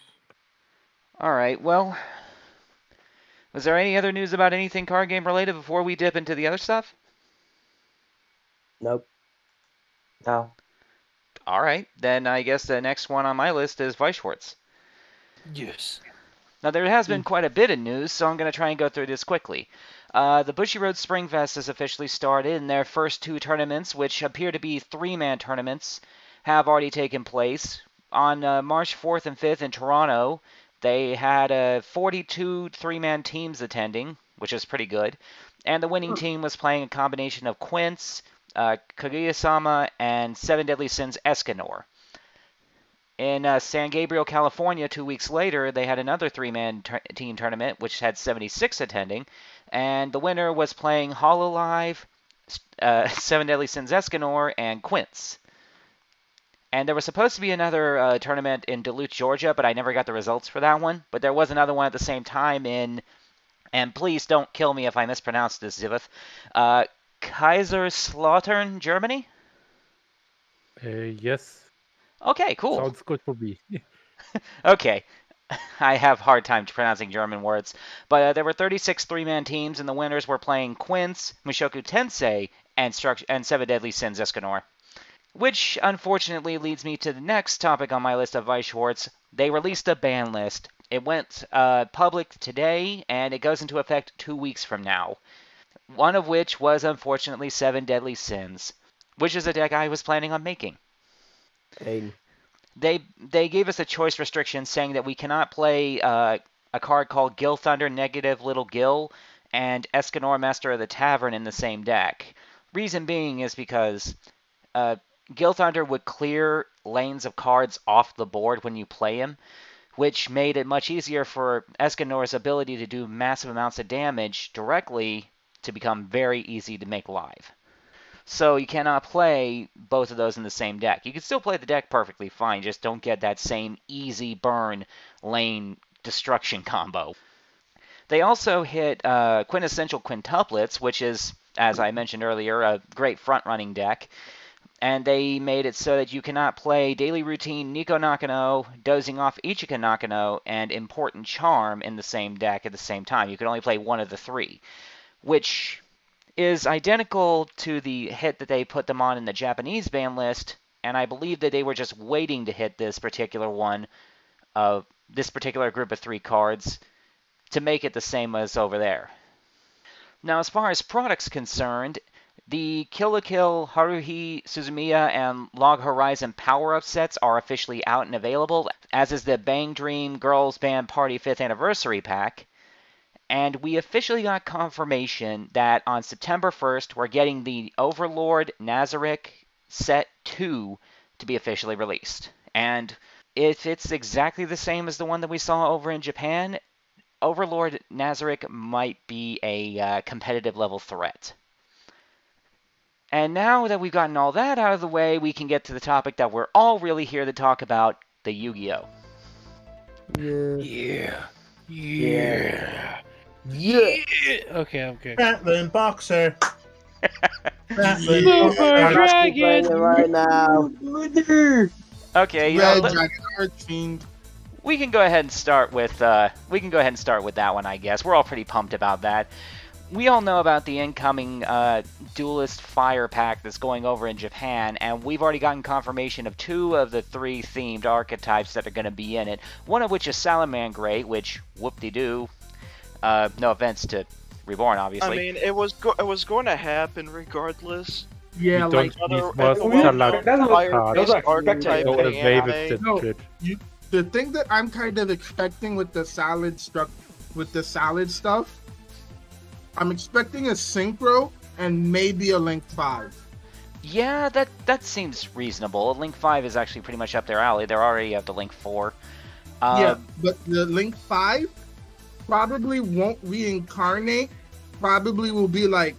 Alright, well, was there any other news about anything card game related before we dip into the other stuff? Nope. No. Alright, then I guess the next one on my list is Weishwartz. Yes. Now, there has been quite a bit of news, so I'm going to try and go through this quickly. The Bushy Road Spring Fest has officially started, and their first two tournaments, which appear to be three-man tournaments, have already taken place. On March 4th and 5th in Toronto, they had 42 three-man teams attending, which is pretty good. And the winning team was playing a combination of Quince, Kaguya-sama, and Seven Deadly Sins Escanor. In San Gabriel, California, 2 weeks later, they had another three-man team tournament, which had 76 attending, and the winner was playing Hololive, Seven Deadly Sins Escanor, and Quince. And there was supposed to be another tournament in Duluth, Georgia, but I never got the results for that one. But there was another one at the same time in, and please don't kill me if I mispronounce this, Zivith, Kaiserslautern, Germany? Yes. Okay, cool. Sounds good for me. Okay. I have a hard time pronouncing German words. But there were 36 three-man teams, and the winners were playing Quince, Mushoku Tensei, and Seven Deadly Sins Escanor. Which, unfortunately, leads me to the next topic on my list of Weishwartz. They released a ban list. It went public today, and it goes into effect 2 weeks from now. One of which was, unfortunately, Seven Deadly Sins, which is a deck I was planning on making. They gave us a choice restriction saying that we cannot play a card called Gil Thunder Negative Little Gil and Escanor Master of the Tavern in the same deck. Reason being is because Gil Thunder would clear lanes of cards off the board when you play him, which made it much easier for Escanor's ability to do massive amounts of damage directly to become very easy to make live. So you cannot play both of those in the same deck. You can still play the deck perfectly fine, just don't get that same easy burn lane destruction combo. They also hit Quintessential Quintuplets, which is, as I mentioned earlier, a great front-running deck. And they made it so that you cannot play Daily Routine Nico Nakano, Dozing Off Ichika Nakano, and Important Charm in the same deck at the same time. You can only play one of the three, which is identical to the hit that they put them on in the Japanese ban list, and I believe that they were just waiting to hit this particular one, this particular group of three cards, to make it the same as over there. Now, as far as products concerned, the Kill la Kill, Haruhi Suzumiya, and Log Horizon power-up sets are officially out and available, as is the Bang Dream Girls Band Party 5th Anniversary Pack. And we officially got confirmation that on September 1st, we're getting the Overlord Nazarick Set 2 to be officially released. And if it's exactly the same as the one that we saw over in Japan, Overlord Nazarick might be a competitive level threat. And now that we've gotten all that out of the way, we can get to the topic that we're all really here to talk about, the Yu-Gi-Oh! Yeah. Okay, I'm good. Battlin Boxer. I'm actually playing it right now. Okay, Red Dragon Archfiend. we can go ahead and start with that one, I guess. We're all pretty pumped about that. We all know about the incoming Duelist Fire Pack that's going over in Japan, and we've already gotten confirmation of 2 of the 3 themed archetypes that are going to be in it. One of which is Salamangreat, which, whoop-de-doo. No offense to Reborn, obviously. I mean, it was going to happen regardless. Yeah, We like don't need other- more everyone- salad That's what- cards. those are archetype Go in the away with anime. this No. shit. The thing that I'm kind of expecting with the salad stuff, I'm expecting a Synchro and maybe a Link 5. Yeah, that seems reasonable. Link 5 is actually pretty much up their alley. They already have the Link 4. Yeah, but the Link 5 probably won't reincarnate. Probably will be like,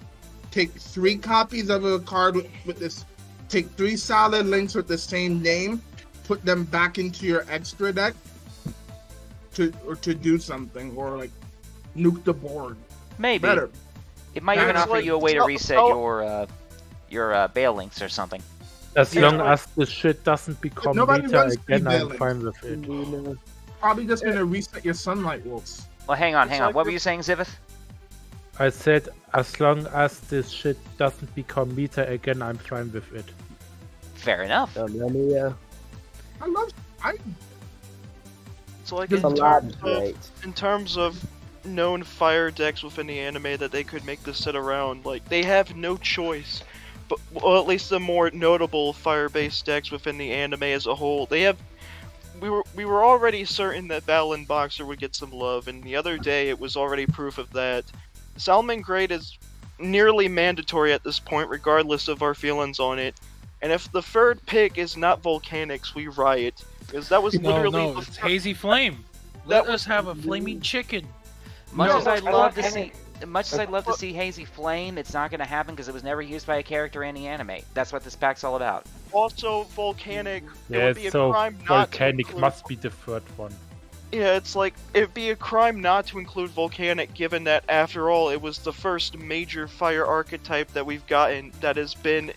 take 3 copies of a card with this, take 3 solid links with the same name, put them back into your extra deck to do something, or like nuke the board. Maybe. Better. It might That's even offer like- you a way to oh, reset oh. your Bale links or something. As Yeah. long as this shit doesn't become Nobody meta runs again, I'm pre-bailing. fine with it. Probably just gonna reset your Sunlight Wolves. Well, hang on. It's What like were the- you saying, Zivith? I said, as long as this shit doesn't become meta again, I'm fine with it. Fair enough. So like It's a lot great. in terms of known fire decks within the anime that they could make this sit around, like they have no choice. But well, at least the more notable fire-based decks within the anime as a whole, they have. We were already certain that Battlin Boxer would get some love, and the other day it was already proof of that. Salamangreat is nearly mandatory at this point, regardless of our feelings on it. And if the third pick is not Volcanics, we riot, because that was literally No, the it's Hazy Flame. Let us have a flaming chicken. Much No, as I'd I love want to see, much as I'd love to see Hazy Flame, it's not going to happen because it was never used by a character in the anime. That's what this pack's all about. Also, Volcanic, it Yeah, would be a so crime not to Volcanic include... must be the third one. Yeah, it's like, it'd be a crime not to include Volcanic, given that, after all, it was the first major fire archetype that we've gotten that has been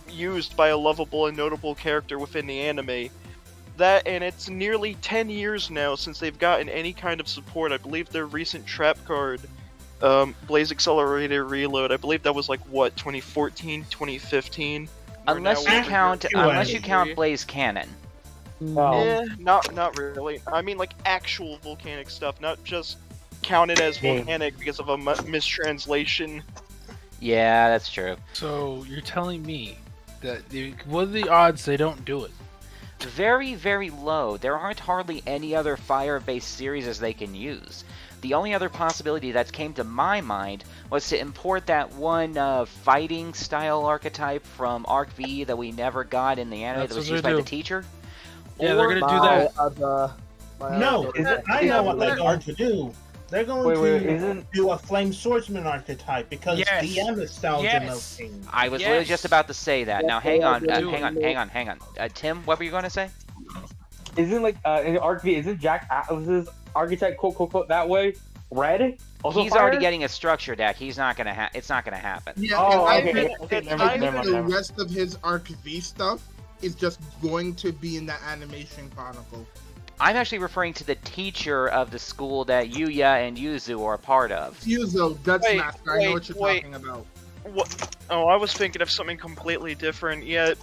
used by a lovable and notable character within the anime. That, and it's nearly 10 years now since they've gotten any kind of support. I believe their recent trap card, Blaze Accelerator Reload, I believe that was like, what, 2014, 2015? Unless you count Blaze Cannon. Yeah, not really. I mean, like, actual volcanic stuff, not just counted as volcanic because of a mistranslation. Yeah, that's true. So you're telling me that what are the odds they don't do it? Very, very low. There aren't hardly any other fire-based series as they can use. The only other possibility that came to my mind was to import that one fighting style archetype from Arc V that we never got in the anime That's that was what used they by do. the teacher. Yeah, they're gonna do that. No, I know what they're going to do. They're going to do a Flame Swordsman archetype because DM is styled in those things. I was literally just about to say that. Now, hang on. Tim, what were you going to say? Isn't like in Arc V, isn't Jack Atlas's archetype quote that way? Red? Also He's fire? already getting a structure deck. He's not gonna it's not gonna happen. Yeah, Oh, and okay. I think Never the mind. rest of his Arc V stuff is just going to be in the animation chronicle. I'm actually referring to the teacher of the school that Yuya and Yuzu are a part of. Fuso, Guts Wait, Master, I know what you're talking about. What? Oh, I was thinking of something completely different. Yeah,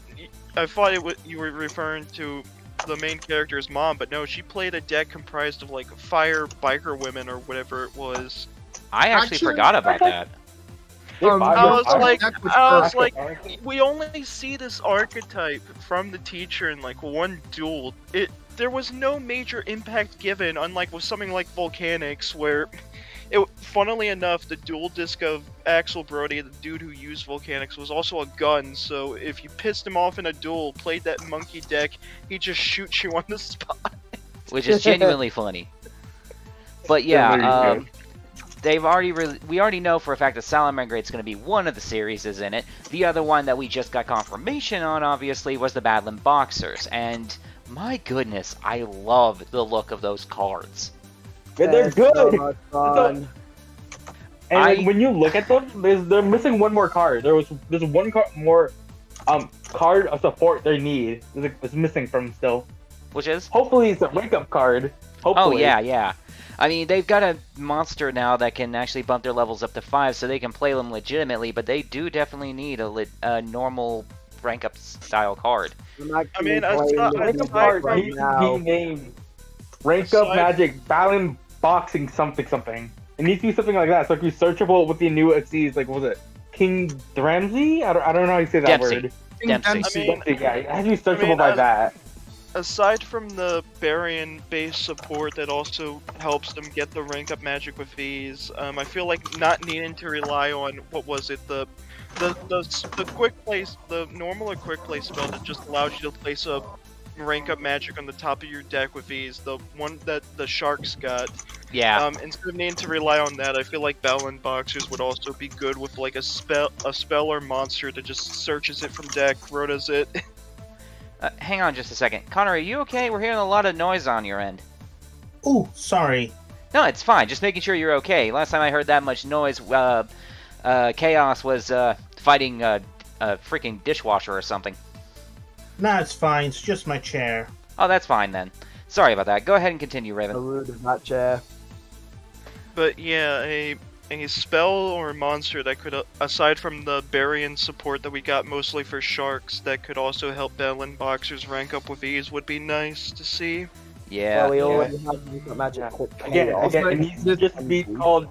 I thought you were referring to the main character's mom, but no, she played a deck comprised of like fire biker women or whatever it was. I actually forgot about that. I was like, we only see this archetype from the teacher in like one duel. There was no major impact given, unlike with something like Volcanics, where, funnily enough, the dual disc of Axel Brody, the dude who used Volcanics, was also a gun. So if you pissed him off in a duel, played that monkey deck, he just shoots you on the spot. Which is genuinely funny. But yeah, we already know for a fact that Salamangreat's going to be one of the series is in it. The other one that we just got confirmation on, obviously, was the Battlin Boxers, and my goodness, I love the look of those cards. They're good. So much fun. And when you look at them, they're missing one more card. There's one more card of support they need. It's missing from them still. Which is? Hopefully it's a wake-up card. Hopefully. Oh, yeah. I mean, they've got a monster now that can actually bump their levels up to 5, so they can play them legitimately, but they do definitely need a normal rank-up style card. I mean, rank-up card needs to be named Rank-Up Magic Battlin Boxing something. It needs to be something like that, so it can be searchable with the new XCs, like, what was it? King Dramsey? I don't know how you say that word. Dempsey. Yeah, it has to be searchable by that. Aside from the Barian-based support that also helps them get the rank-up magic with ease, I feel like not needing to rely on, what was it, the quick play, the normal or quick play spell that just allows you to place a rank-up magic on the top of your deck with ease, the one that the Sharks got. Yeah. Instead of needing to rely on that, I feel like Battlin Boxers would also be good with like a spell or monster that just searches it from deck, rotas it. Hang on just a second. Connor, are you okay? We're hearing a lot of noise on your end. Oh, sorry. No, it's fine. Just making sure you're okay. Last time I heard that much noise, Chaos was fighting a freaking dishwasher or something. Nah, it's fine. It's just my chair. Oh, that's fine then. Sorry about that. Go ahead and continue, Raven. The root of that chair. But yeah, a spell or monster that could, aside from the Barian support that we got mostly for Sharks, that could also help Battlin Boxers rank up with ease would be nice to see. Yeah. Well, we already have Magic. Again, it needs to just be called.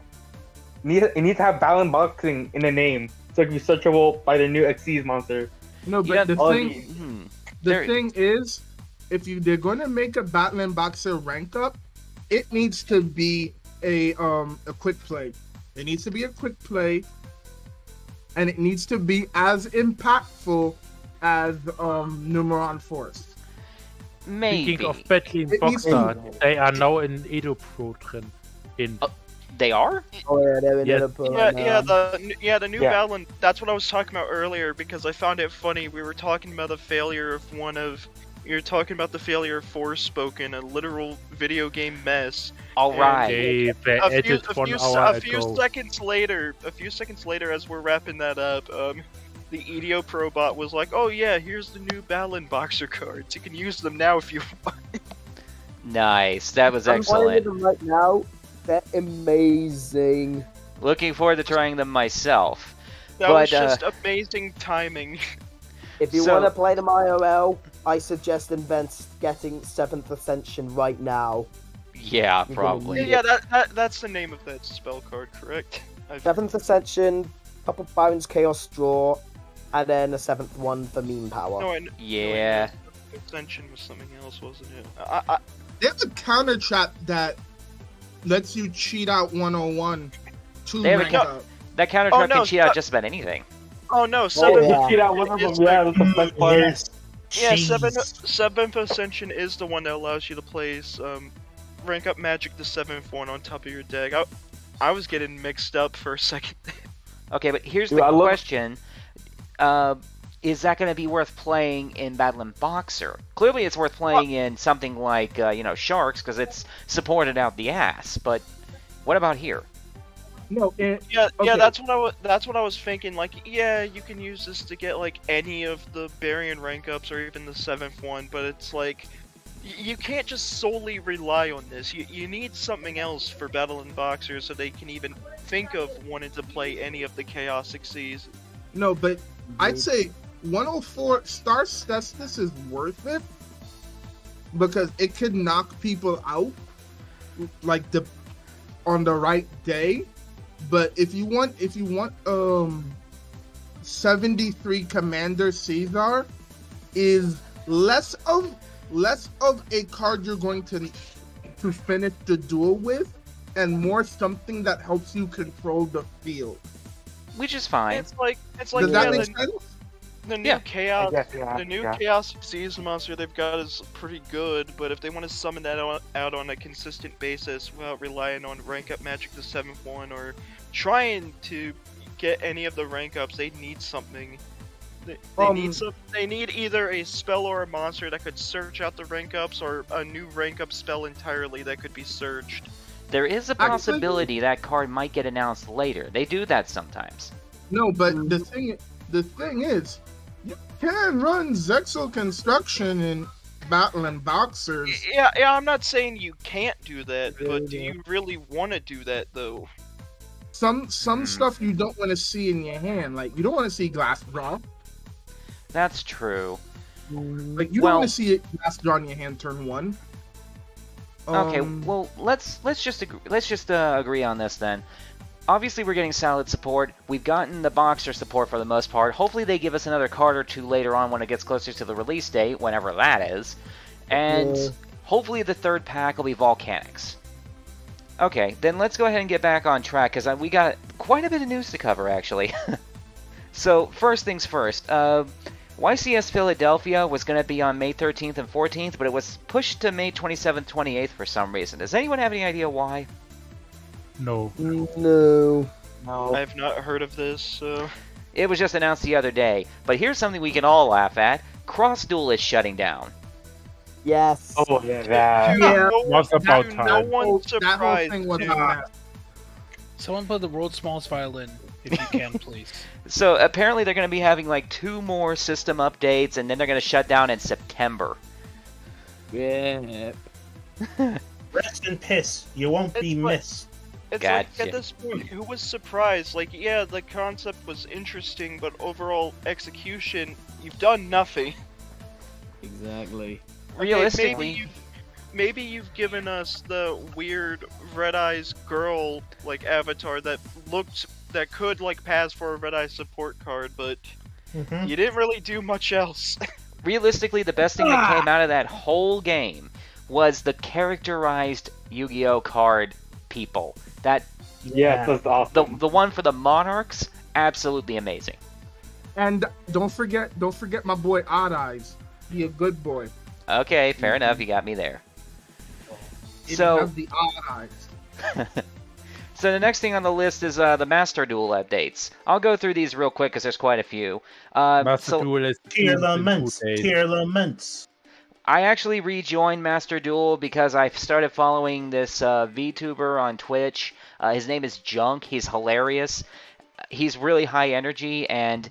It needs to have Battlin Boxing in the name, so it can be searchable by the new XC's monster. No, but the thing is, if they're going to make a Battlin Boxer rank up, it needs to be a quick play. It needs to be a quick play, and it needs to be as impactful as Numeron Force. Maybe. Speaking of Battlin Boxer, they are now in Edo Pro drin. They are? Oh yeah, they're in Yes. Edo Pro. The new Battlin. That's what I was talking about earlier because I found it funny. We were talking about the failure of You're talking about the failure of Forspoken, a literal video game mess. All right. A few seconds later, as we're wrapping that up, the EDO Pro bot was like, "Oh yeah, here's the new Battlin Boxer cards. You can use them now if you want." Nice. That was excellent. I'm playing them right now. They're amazing. Looking forward to trying them myself. That was just amazing timing. If you want to play them IRL, I suggest getting 7th Ascension right now. Yeah, probably. Yeah, that's the name of that spell card, correct? 7th Ascension, couple Byron's Chaos Draw, and then a 7th one for meme power. Yeah. Ascension was something else, wasn't it? There's a counter trap that lets you cheat out 101 to rank up. That counter trap can cheat out just about anything. Oh no, 7th Ascension is the one that allows you to place rank up magic the 7th one on top of your deck. I was getting mixed up for a second. Okay, but here's the question. Is that going to be worth playing in Battlin Boxer? Clearly it's worth playing in something like, Sharks, because it's supported out the ass, but what about here? No, that's what I was thinking. Like, yeah, you can use this to get like any of the Barian rank ups or even the 7th one, but it's like you can't just solely rely on this. You need something else for Battlin Boxer so they can even think of wanting to play any of the Chaos XCs. No, but I'd say 104 Star Cestus is worth it because it could knock people out like on the right day. But if you want 73 Commander Caesar is less of a card you're going to finish the duel with, and more something that helps you control the field. Which is fine. It's like Does that make sense? The new Chaos Season monster they've got is pretty good, but if they want to summon that out on a consistent basis without relying on rank up Magic the 7th one or trying to get any of the rank ups, they need something. They need either a spell or a monster that could search out the rank ups, or a new rank up spell entirely that could be searched. There is a possibility that card might get announced later. They do that sometimes. No, but the thing is, you can run Zexal Construction in Battlin Boxers. Yeah, I'm not saying you can't do that, but do you really want to do that though? Some stuff you don't want to see in your hand, like you don't want to see Glass Draw. That's true. Like you don't want to see it Glass Draw in your hand turn 1. Okay, well let's just agree on this then. Obviously, we're getting solid support. We've gotten the Boxer support for the most part. Hopefully, they give us another card or two later on when it gets closer to the release date, whenever that is. And hopefully, the third pack will be Volcanics. Okay, then let's go ahead and get back on track, because we got quite a bit of news to cover, actually. So, first things first. YCS Philadelphia was going to be on May 13th and 14th, but it was pushed to May 27th, 28th for some reason. Does anyone have any idea why? No. No. I've not heard of this, so... It was just announced the other day. But here's something we can all laugh at. Cross Duel is shutting down. Yes. Oh, yeah, that. What's about time? No one's surprised. Someone put the world's smallest violin, if you can, please. So apparently they're going to be having like 2 more system updates, and then they're going to shut down in September. Yeah. Rest in piss. You won't be missed. It's Gotcha. like, at this point, who was surprised? Like, yeah, the concept was interesting, but overall execution, you've done nothing. Exactly. Realistically... Maybe you've given us the weird Red Eyes girl, like, avatar that could, like, pass for a Red Eyes support card, but you didn't really do much else. Realistically, the best thing that came out of that whole game was the characterized Yu-Gi-Oh! Card people. That's awesome. The one for the Monarchs, absolutely amazing. And don't forget my boy Odd Eyes. Be a good boy. Okay, fair enough. You got me there. So the Odd Eyes. So the next thing on the list is the Master Duel updates. I'll go through these real quick because there's quite a few. Master Duel is Tier Laments. I actually rejoined Master Duel because I started following this VTuber on Twitch. His name is Junk. He's hilarious. He's really high energy, and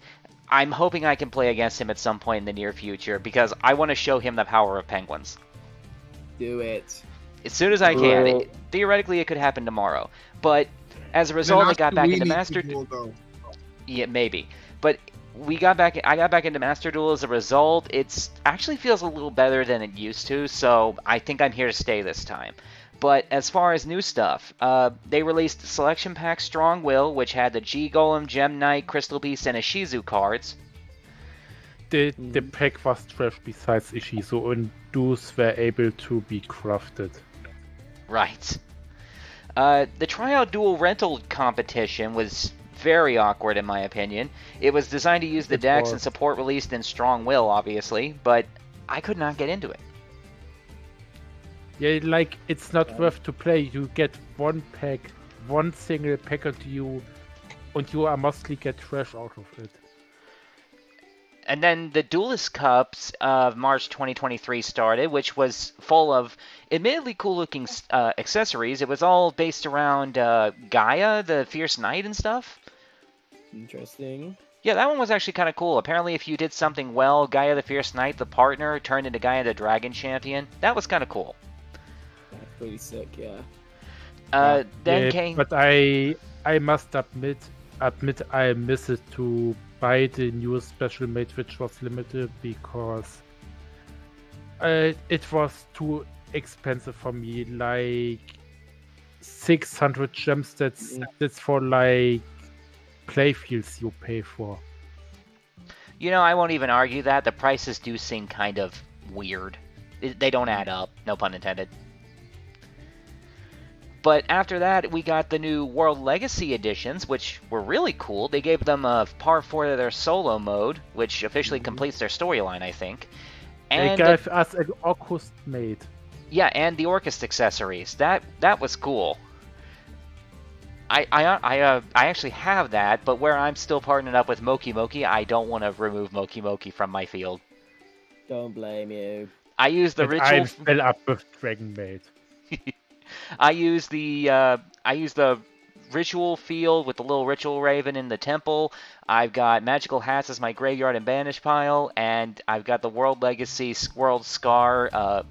I'm hoping I can play against him at some point in the near future because I want to show him the power of penguins. Do it. As soon as I can. Theoretically, it could happen tomorrow. But as a result, I got back into Master Duel. Yeah, maybe. But I got back into Master Duel as a result. It actually feels a little better than it used to, so I think I'm here to stay this time. But as far as new stuff, they released Selection Pack Strong Will, which had the G-Golem, Gem Knight, Crystal Beast, and Ishizu cards. The pack was trash besides Ishizu, and those were able to be crafted. Right. The Tryout Duel rental competition was very awkward in my opinion. It was designed to use the decks and support released in Strong Will, obviously, but I could not get into it. Yeah, like, it's not worth to play. You get one single pack onto you, and you mostly get trash out of it. And then the Duelist Cups of March 2023 started, which was full of admittedly cool-looking accessories. It was all based around Gaia, the Fierce Knight and stuff. Interesting. Yeah, that one was actually kind of cool. Apparently, if you did something well, Gaia the Fierce Knight, the partner, turned into Gaia the Dragon Champion. That was kind of cool. That's pretty sick, yeah. Then came... But I must admit I miss it to buy the new special mate, which was limited, because it was too expensive for me. Like, 600 gems. That's for like playfields you pay for. You know, I won't even argue that. The prices do seem kind of weird. They don't add up, no pun intended. But after that, we got the new World Legacy editions, which were really cool. They gave them a part 4 of their solo mode, which officially completes their storyline, I think. And they gave us an Orcust mate. Yeah, and the Orcust accessories. That was cool. I actually have that, but where I'm still partnered up with Moki Moki, I don't want to remove Moki Moki from my field. Don't blame you. I use the ritual. I'm still up with Dragon Maid. I use the ritual field with the little ritual raven in the temple. I've got magical hats as my graveyard and banish pile, and I've got the World Legacy World Scar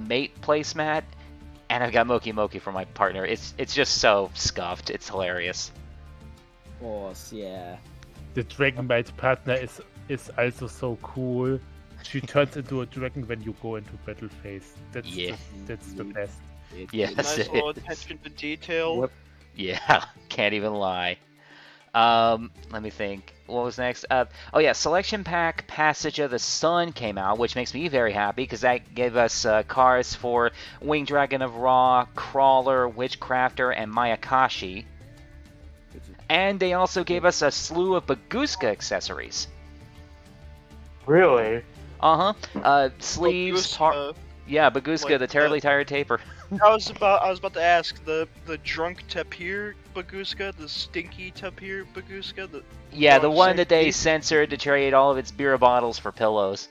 mate placemat. And I've got Moki Moki for my partner. It's just so scuffed. It's hilarious. Of course, yeah. The Dragon Maid partner is also so cool. She turns into a dragon when you go into battle phase. That's the best. Yes, nice little attention to detail. Yep. Yeah, can't even lie. Let me think. What was next? Oh yeah, Selection Pack Passage of the Sun came out, which makes me very happy because that gave us cards for Winged Dragon of Ra, Crawler, Witchcrafter, and Mayakashi. And they also gave us a slew of Baguska accessories. Really? Sleeves. Baguska, yeah, Baguska, like the terribly tired taper. I was about to ask the drunk tapir Baguska, the stinky tapir Baguska. Yeah, the one that they censored to trade all of its beer bottles for pillows.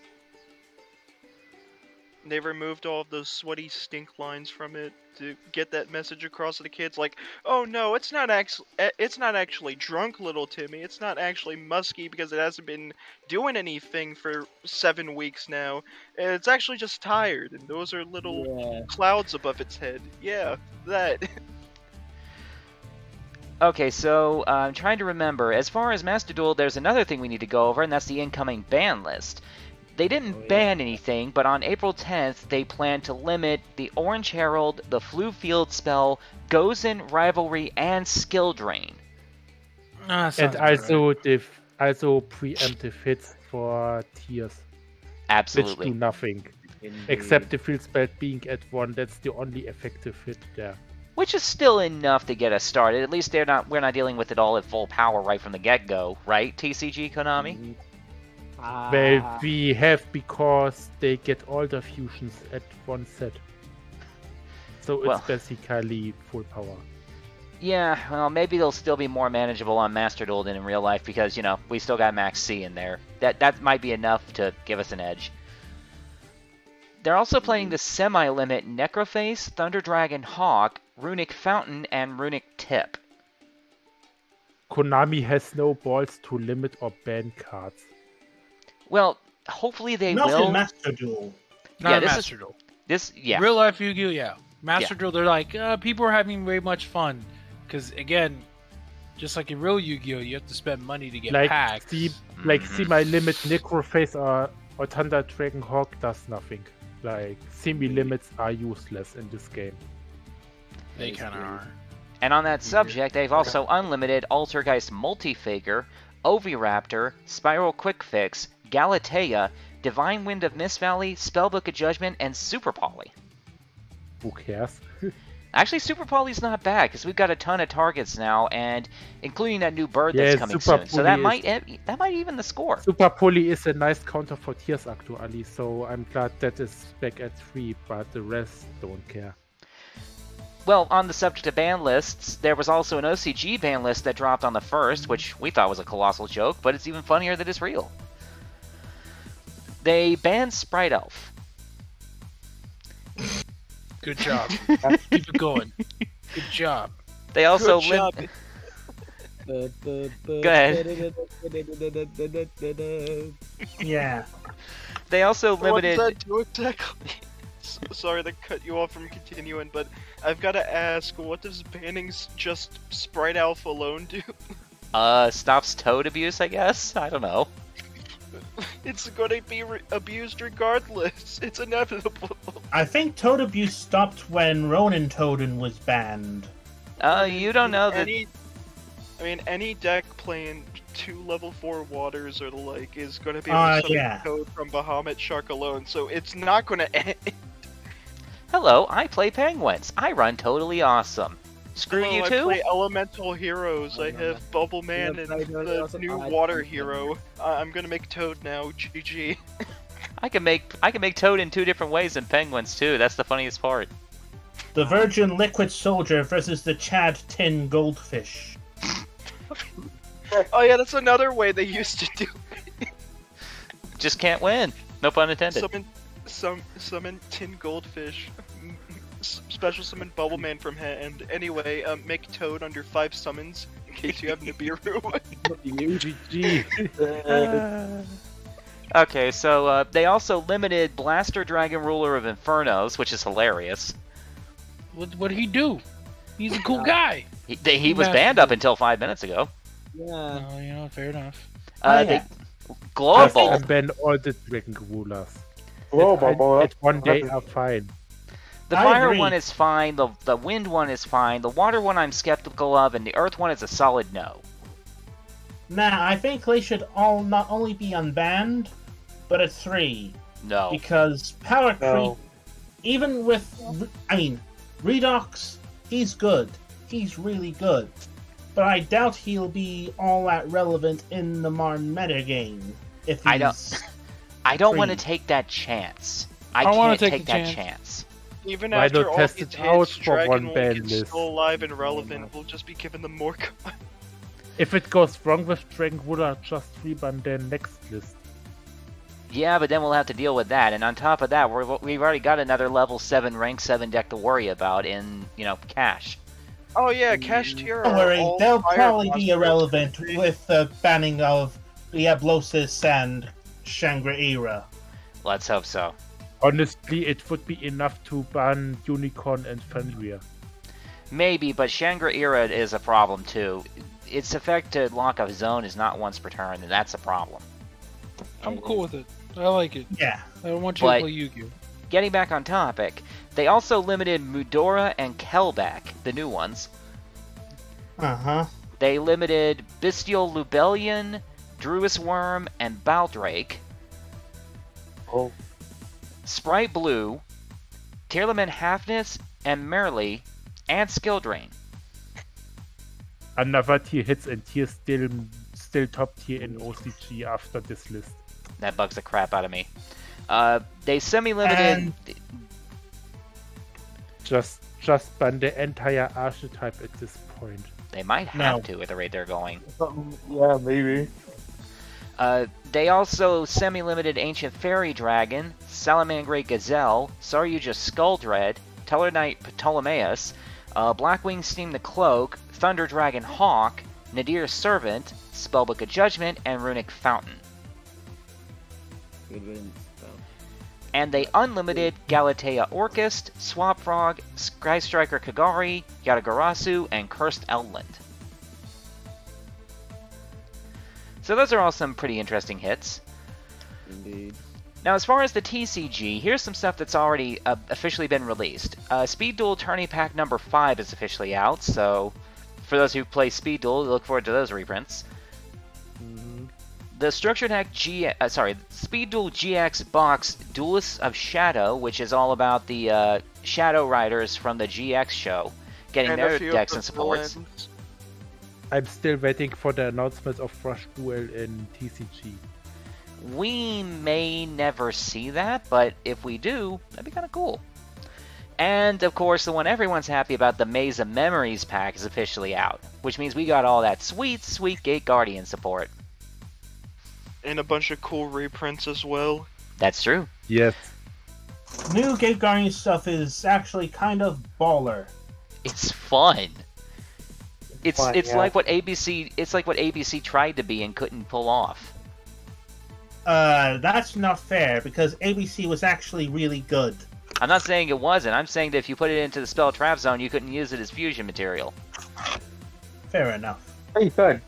They removed all of those sweaty stink lines from it to get that message across to the kids. Like, oh no, it's not actually drunk, little Timmy. It's not actually musky because it hasn't been doing anything for 7 weeks now. It's actually just tired, and those are little clouds above its head. Yeah, that. Okay, so I'm trying to remember. As far as Master Duel, there's another thing we need to go over, and that's the incoming ban list. They didn't ban anything, but on April 10th, they plan to limit the Orange Herald, the Flu Field Spell, Gozen, Rivalry, and Skill Drain. And also preemptive hits for tiers. Absolutely. Which do nothing. Except the field spell being at 1, that's the only effective hit there. Which is still enough to get us started. At least we're not dealing with it all at full power right from the get-go, right, TCG Konami? Well, we have because they get all the fusions at 1 set. So it's basically full power. Yeah, well, maybe they'll still be more manageable on Master Duel than in real life because, you know, we still got Max C in there. That might be enough to give us an edge. They're also playing the semi-limit Necroface, Thunder Dragon Hawk, Runic Fountain, and Runic Tip. Konami has no balls to limit or ban cards. Well, hopefully they Not will. in Master Duel. Not Master Duel. Yeah. Real life Yu-Gi-Oh, yeah. Master Duel, they're like, people are having very much fun. Because, again, just like in real Yu-Gi-Oh, you have to spend money to get packs. Semi-limit Necroface or Thunder Dragon Hawk does nothing. Like, semi-limits are useless in this game. They kind of are. And on that subject, they've also unlimited Altergeist Multifigure, Oviraptor, Spiral Quick Fix, Galatea, Divine Wind of Mist Valley, Spellbook of Judgment, and Super Poly. Who cares? Actually, Super Poly's not bad, because we've got a ton of targets now, and including that new bird that's coming soon. So that might even the score. Super Poly is a nice counter for tiers, actually, so I'm glad that is back at 3, but the rest don't care. Well, on the subject of ban lists, there was also an OCG ban list that dropped on the 1st, which we thought was a colossal joke, but it's even funnier that it's real. They banned Sprite Elf. Good job. Keep it going. Good job. They also Go ahead. Yeah. They also limited. What does that do exactly? Sorry to cut you off from continuing, but I've got to ask, what does banning just Sprite Alpha alone do? Stops toad abuse, I guess? I don't know. It's gonna be abused regardless. It's inevitable. I think Toad abuse stopped when Ronin Toadin was banned. You don't know that. Any deck playing 2 level 4 waters or the like is going to be able to summon Toad from Bahamut Shark alone, so it's not going to end. Hello, I play Penguins. I run totally awesome. Screw you too? I play Elemental Heroes. I have Bubble Man and the new Water Hero. I'm going to make Toad now. GG. I can make Toad in 2 different ways in Penguins too. That's the funniest part. The Virgin Liquid Soldier versus the Chad Tin Goldfish. Oh yeah, that's another way they used to do it. Just can't win. No pun intended. Summon Tin Goldfish. Special summon Bubble Man from hand. Anyway, make Toad under 5 summons in case you have Nibiru. Okay, so they also limited Blaster Dragon Ruler of Infernos, which is hilarious. What did he do? He's a cool guy. He was banned up until 5 minutes ago. Yeah, fair enough. Global. I banned all the Dragon Rulers. At one day are fine. The fire one is fine, the wind one is fine, the water one I'm skeptical of, and the earth one is a solid no. Nah, I think they should all not only be unbanned, but at 3. No. Because power creep, even with, Redox, he's good. He's really good. But I doubt he'll be all that relevant in the Marn metagame. If he's I don't want to take that chance. I can't take that chance. Even after all these hits, Dragon Link is list. still alive and relevant. We'll just be giving them more cards. If it goes wrong with Dragon Ruler, just reban their next list. Yeah, but then we'll have to deal with that. And on top of that, we've already got another level 7, rank 7 deck to worry about in, Cash. Oh yeah, Cash tier. Don't worry, they'll probably be irrelevant with the banning of Diablosis and Shangri-Ira. Let's hope so. Honestly, it would be enough to ban Unicorn and Fenrir. Maybe, but Shangri-Ira is a problem too. Its effect to lock a zone is not once per turn, and that's a problem. I'm cool with it. I like it. Yeah. I don't want you to play Yu-Gi-Oh! Getting back on topic, they also limited Mudora and Kelback, the new ones. Uh-huh. They limited Bestial Lubellion, Druis Worm, and Baldrake. Oh. Sprite Blue, Tearlament Halfness, and Merly, and Skill Drain. Another tier hits and tier still top tier in OCG after this list. That bugs the crap out of me. They semi-limited... Just ban the entire archetype at this point. They might have to at the rate they're going. Yeah, maybe. They also semi-limited Ancient Fairy Dragon, Salamangreat Gazelle, Saryuja Skulldread, Tellarknight Ptolemaeus, Blackwing Steam the Cloak, Thunder Dragon Hawk, Nadir Servant, Spellbook of Judgment, and Runic Fountain. And they unlimited Galatea Orchist, Swap Frog, Sky Striker Kagari, Yatagarasu, and Cursed Eldland. So those are all some pretty interesting hits. Indeed. Now, as far as the TCG, here's some stuff that's already officially been released. Speed Duel Tourney Pack number 5 is officially out, so for those who play Speed Duel, look forward to those reprints. Mm-hmm. The Structure Deck Speed Duel GX box Duelists of Shadow, which is all about the Shadow Riders from the GX show, getting their decks and supports. I'm still waiting for the announcement of Rush Duel in TCG. We may never see that, but if we do, that'd be kind of cool. And, of course, the one everyone's happy about, the Maze of Memories pack, is officially out, which means we got all that sweet, sweet Gate Guardian support. And a bunch of cool reprints as well. That's true. Yes. New Gate Guardian stuff is actually kind of baller. It's fun. It's like what ABC tried to be and couldn't pull off. That's not fair, because ABC was actually really good. I'm not saying it wasn't. I'm saying that if you put it into the spell trap zone, you couldn't use it as fusion material. Fair enough. Hey, fun.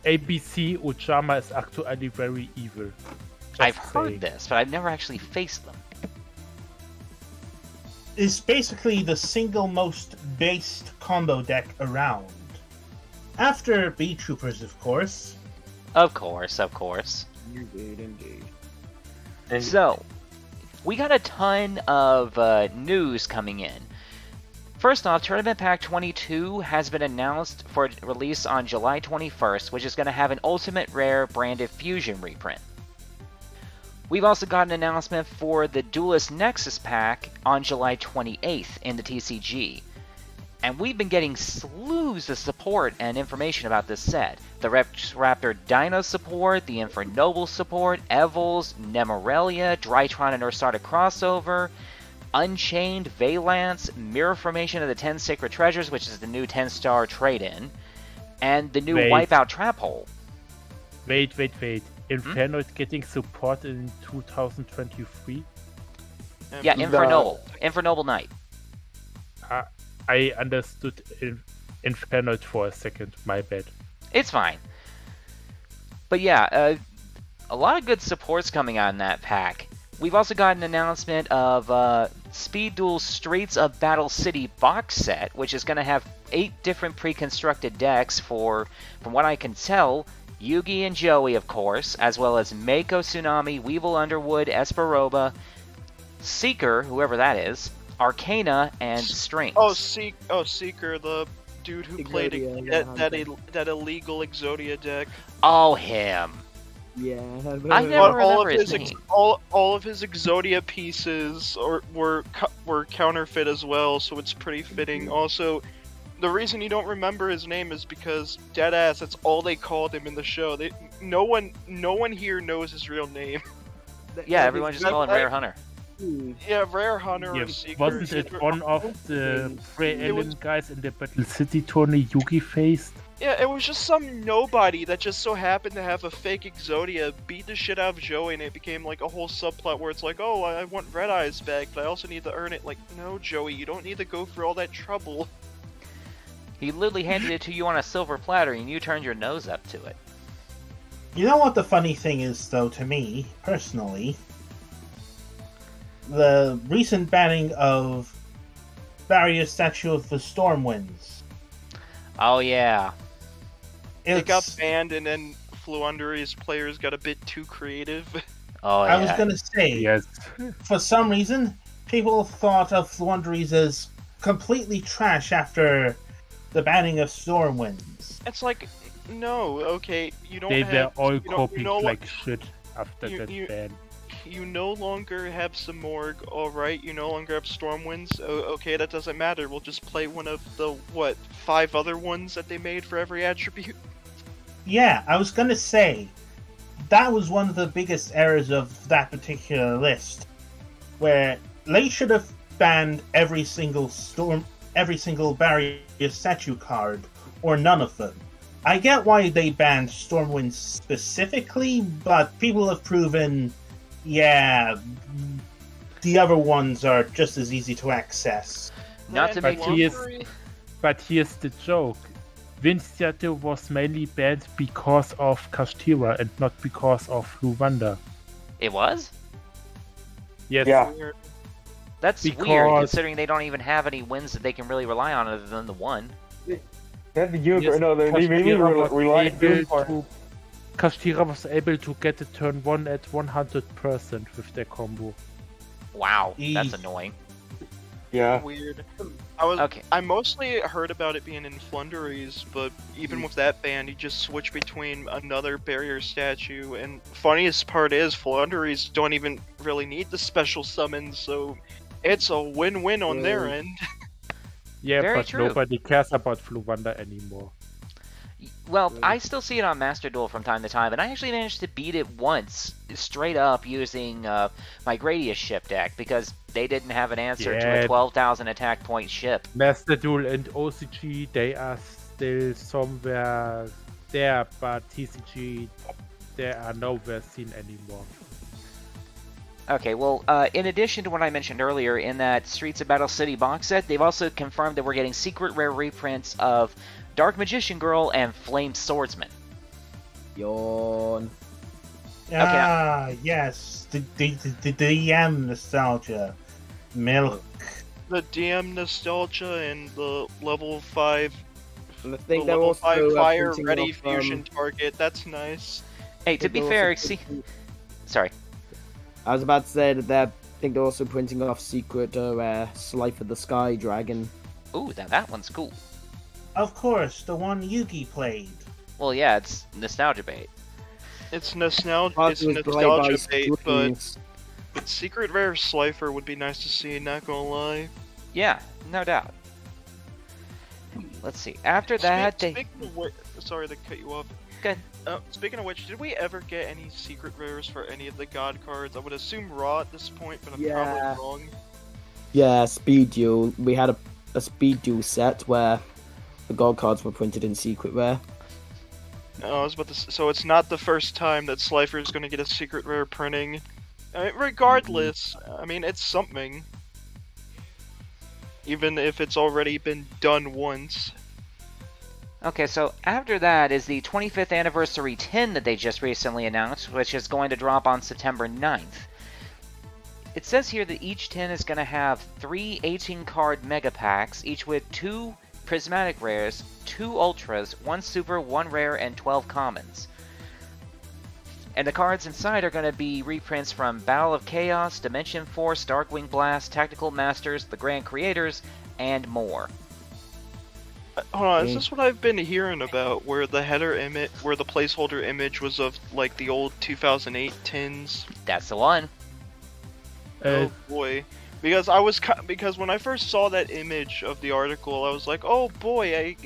ABC Ujama is actually very evil. I've heard this, but I've never actually faced them. is basically the single most based combo deck around. After Bee Troopers, of course. Of course, of course. Indeed. So, we got a ton of news coming in. First off, Tournament Pack 22 has been announced for release on July 21st, which is going to have an Ultimate Rare branded Fusion reprint. We've also got an announcement for the Duelist Nexus Pack on July 28th in the TCG. And we've been getting slews of support and information about this set. The Rex Raptor Dino support, the Infernoble support, Evils, Nemorelia, Drytron and Ursata crossover, Unchained, Valance, Mirror Formation of the 10 Sacred Treasures, which is the new 10-star trade-in, and the new Wipeout Trap Hole. Wait. Inferno is getting support in 2023? Yeah, Infernoble Knight. I understood Inferno for a second, my bad. It's fine. But yeah, a lot of good supports coming on that pack. We've also got an announcement of Speed Duel Streets of Battle City box set, which is going to have 8 different pre-constructed decks for, from what I can tell, Yugi and Joey, of course, as well as Mako Tsunami, Weevil Underwood, Esperoba, Seeker, whoever that is, Arcana, and Strings. Seeker, the dude who played that illegal Exodia deck. Oh, him. Yeah, I never remember his name. All of his Exodia pieces were counterfeit as well, so it's pretty fitting. Also, the reason you don't remember his name is because deadass, that's all they called him in the show. No one here knows his real name. Yeah, everyone just called him Rare Hunter. Yeah, Rare Hunter or Seeker. Wasn't it one of the Frey Ellen guys in the Battle City tourney Yugi faced? Yeah, it was just some nobody that just so happened to have a fake Exodia, beat the shit out of Joey, and it became like a whole subplot where it's like, oh, I want Red Eyes back, but I also need to earn it. Like, no, Joey, you don't need to go through all that trouble. He literally handed it to you on a silver platter, and you turned your nose up to it. You know what the funny thing is, though, to me, personally? The recent banning of Barrier Statue of the Stormwinds. Oh, yeah. It got banned, and then Fluundery's players got a bit too creative. Oh, yeah. I was gonna say, yes. For some reason, people thought of Fluundery's as completely trash after the banning of Stormwinds. It's like, no, okay, you don't They have... were all copied like shit after that ban. You no longer have Simorgh, alright, you no longer have Stormwinds, okay, that doesn't matter, we'll just play one of the, 5 other ones that they made for every attribute? Yeah, I was gonna say, that was one of the biggest errors of that particular list, where they should have banned every single Barrier Statue card, or none of them. I get why they banned Stormwind specifically, but people have proven, yeah, the other ones are just as easy to access. Not to make But here's the joke. Windschatten was mainly banned because of Kashtira and not because of Luwanda. It was? Yes. Yeah. That's weird, considering they don't even have any wins that they can really rely on other than the one. That's the universe. No, they mainly rely on Kashtira was able to get a turn 1 at 100% with their combo. Wow, that's annoying. Yeah. Weird. I mostly heard about it being in Flunderies, but even with that ban, you just switch between another barrier statue, and funniest part is Flunderies don't even really need the special summons, so it's a win-win on their end. Yeah, Very but true. nobody cares about Fluwanda anymore. Well, I still see it on Master Duel from time to time, and I actually managed to beat it once, straight up, using my Gradius ship deck, because they didn't have an answer to a 12,000 attack point ship. Master Duel and OCG, they are still somewhere there, but TCG, they are nowhere seen anymore. Okay, well, in addition to what I mentioned earlier, in that Streets of Battle City box set, they've also confirmed that we're getting secret rare reprints of Dark Magician Girl and Flame Swordsman. Yawn. Ah, yes. The DM nostalgia. Milk. the DM nostalgia and the level 5. And I think the they're level also 5 fire printing ready off, fusion target. That's nice. Hey, to be fair, sorry. I was about to say that I think they're also printing off Secret Slife of the Sky Dragon. Ooh, that one's cool. Of course, the one Yugi played. Well, yeah, it's nostalgia bait. It's nostalgia bait, but Secret Rare Slifer would be nice to see, not gonna lie. Yeah, no doubt. Let's see. After that, sorry to cut you off. Good. Speaking of which, did we ever get any secret rares for any of the god cards? I would assume Raw at this point, but I'm probably wrong. Yeah, Speed Duel. We had a Speed Duel set where the god cards were printed in Secret Rare. I was about to so it's not the first time that Slifer is going to get a secret rare printing. Regardless, I mean, it's something. Even if it's already been done once. Okay, so after that is the 25th Anniversary tin that they just recently announced, which is going to drop on September 9th. It says here that each tin is going to have 3 18-card mega packs, each with 2 prismatic rares, 2 ultras, 1 super, 1 rare, and 12 commons. And the cards inside are going to be reprints from Battle of Chaos, Dimension Force, Darkwing Blast, Tactical Masters, The Grand Creators, and more. Hold on, is this what I've been hearing about, where the header image, where the placeholder image was of, like, the old 2008 tins? That's the one. Oh boy. Because because when I first saw that image of the article, I was like, oh boy,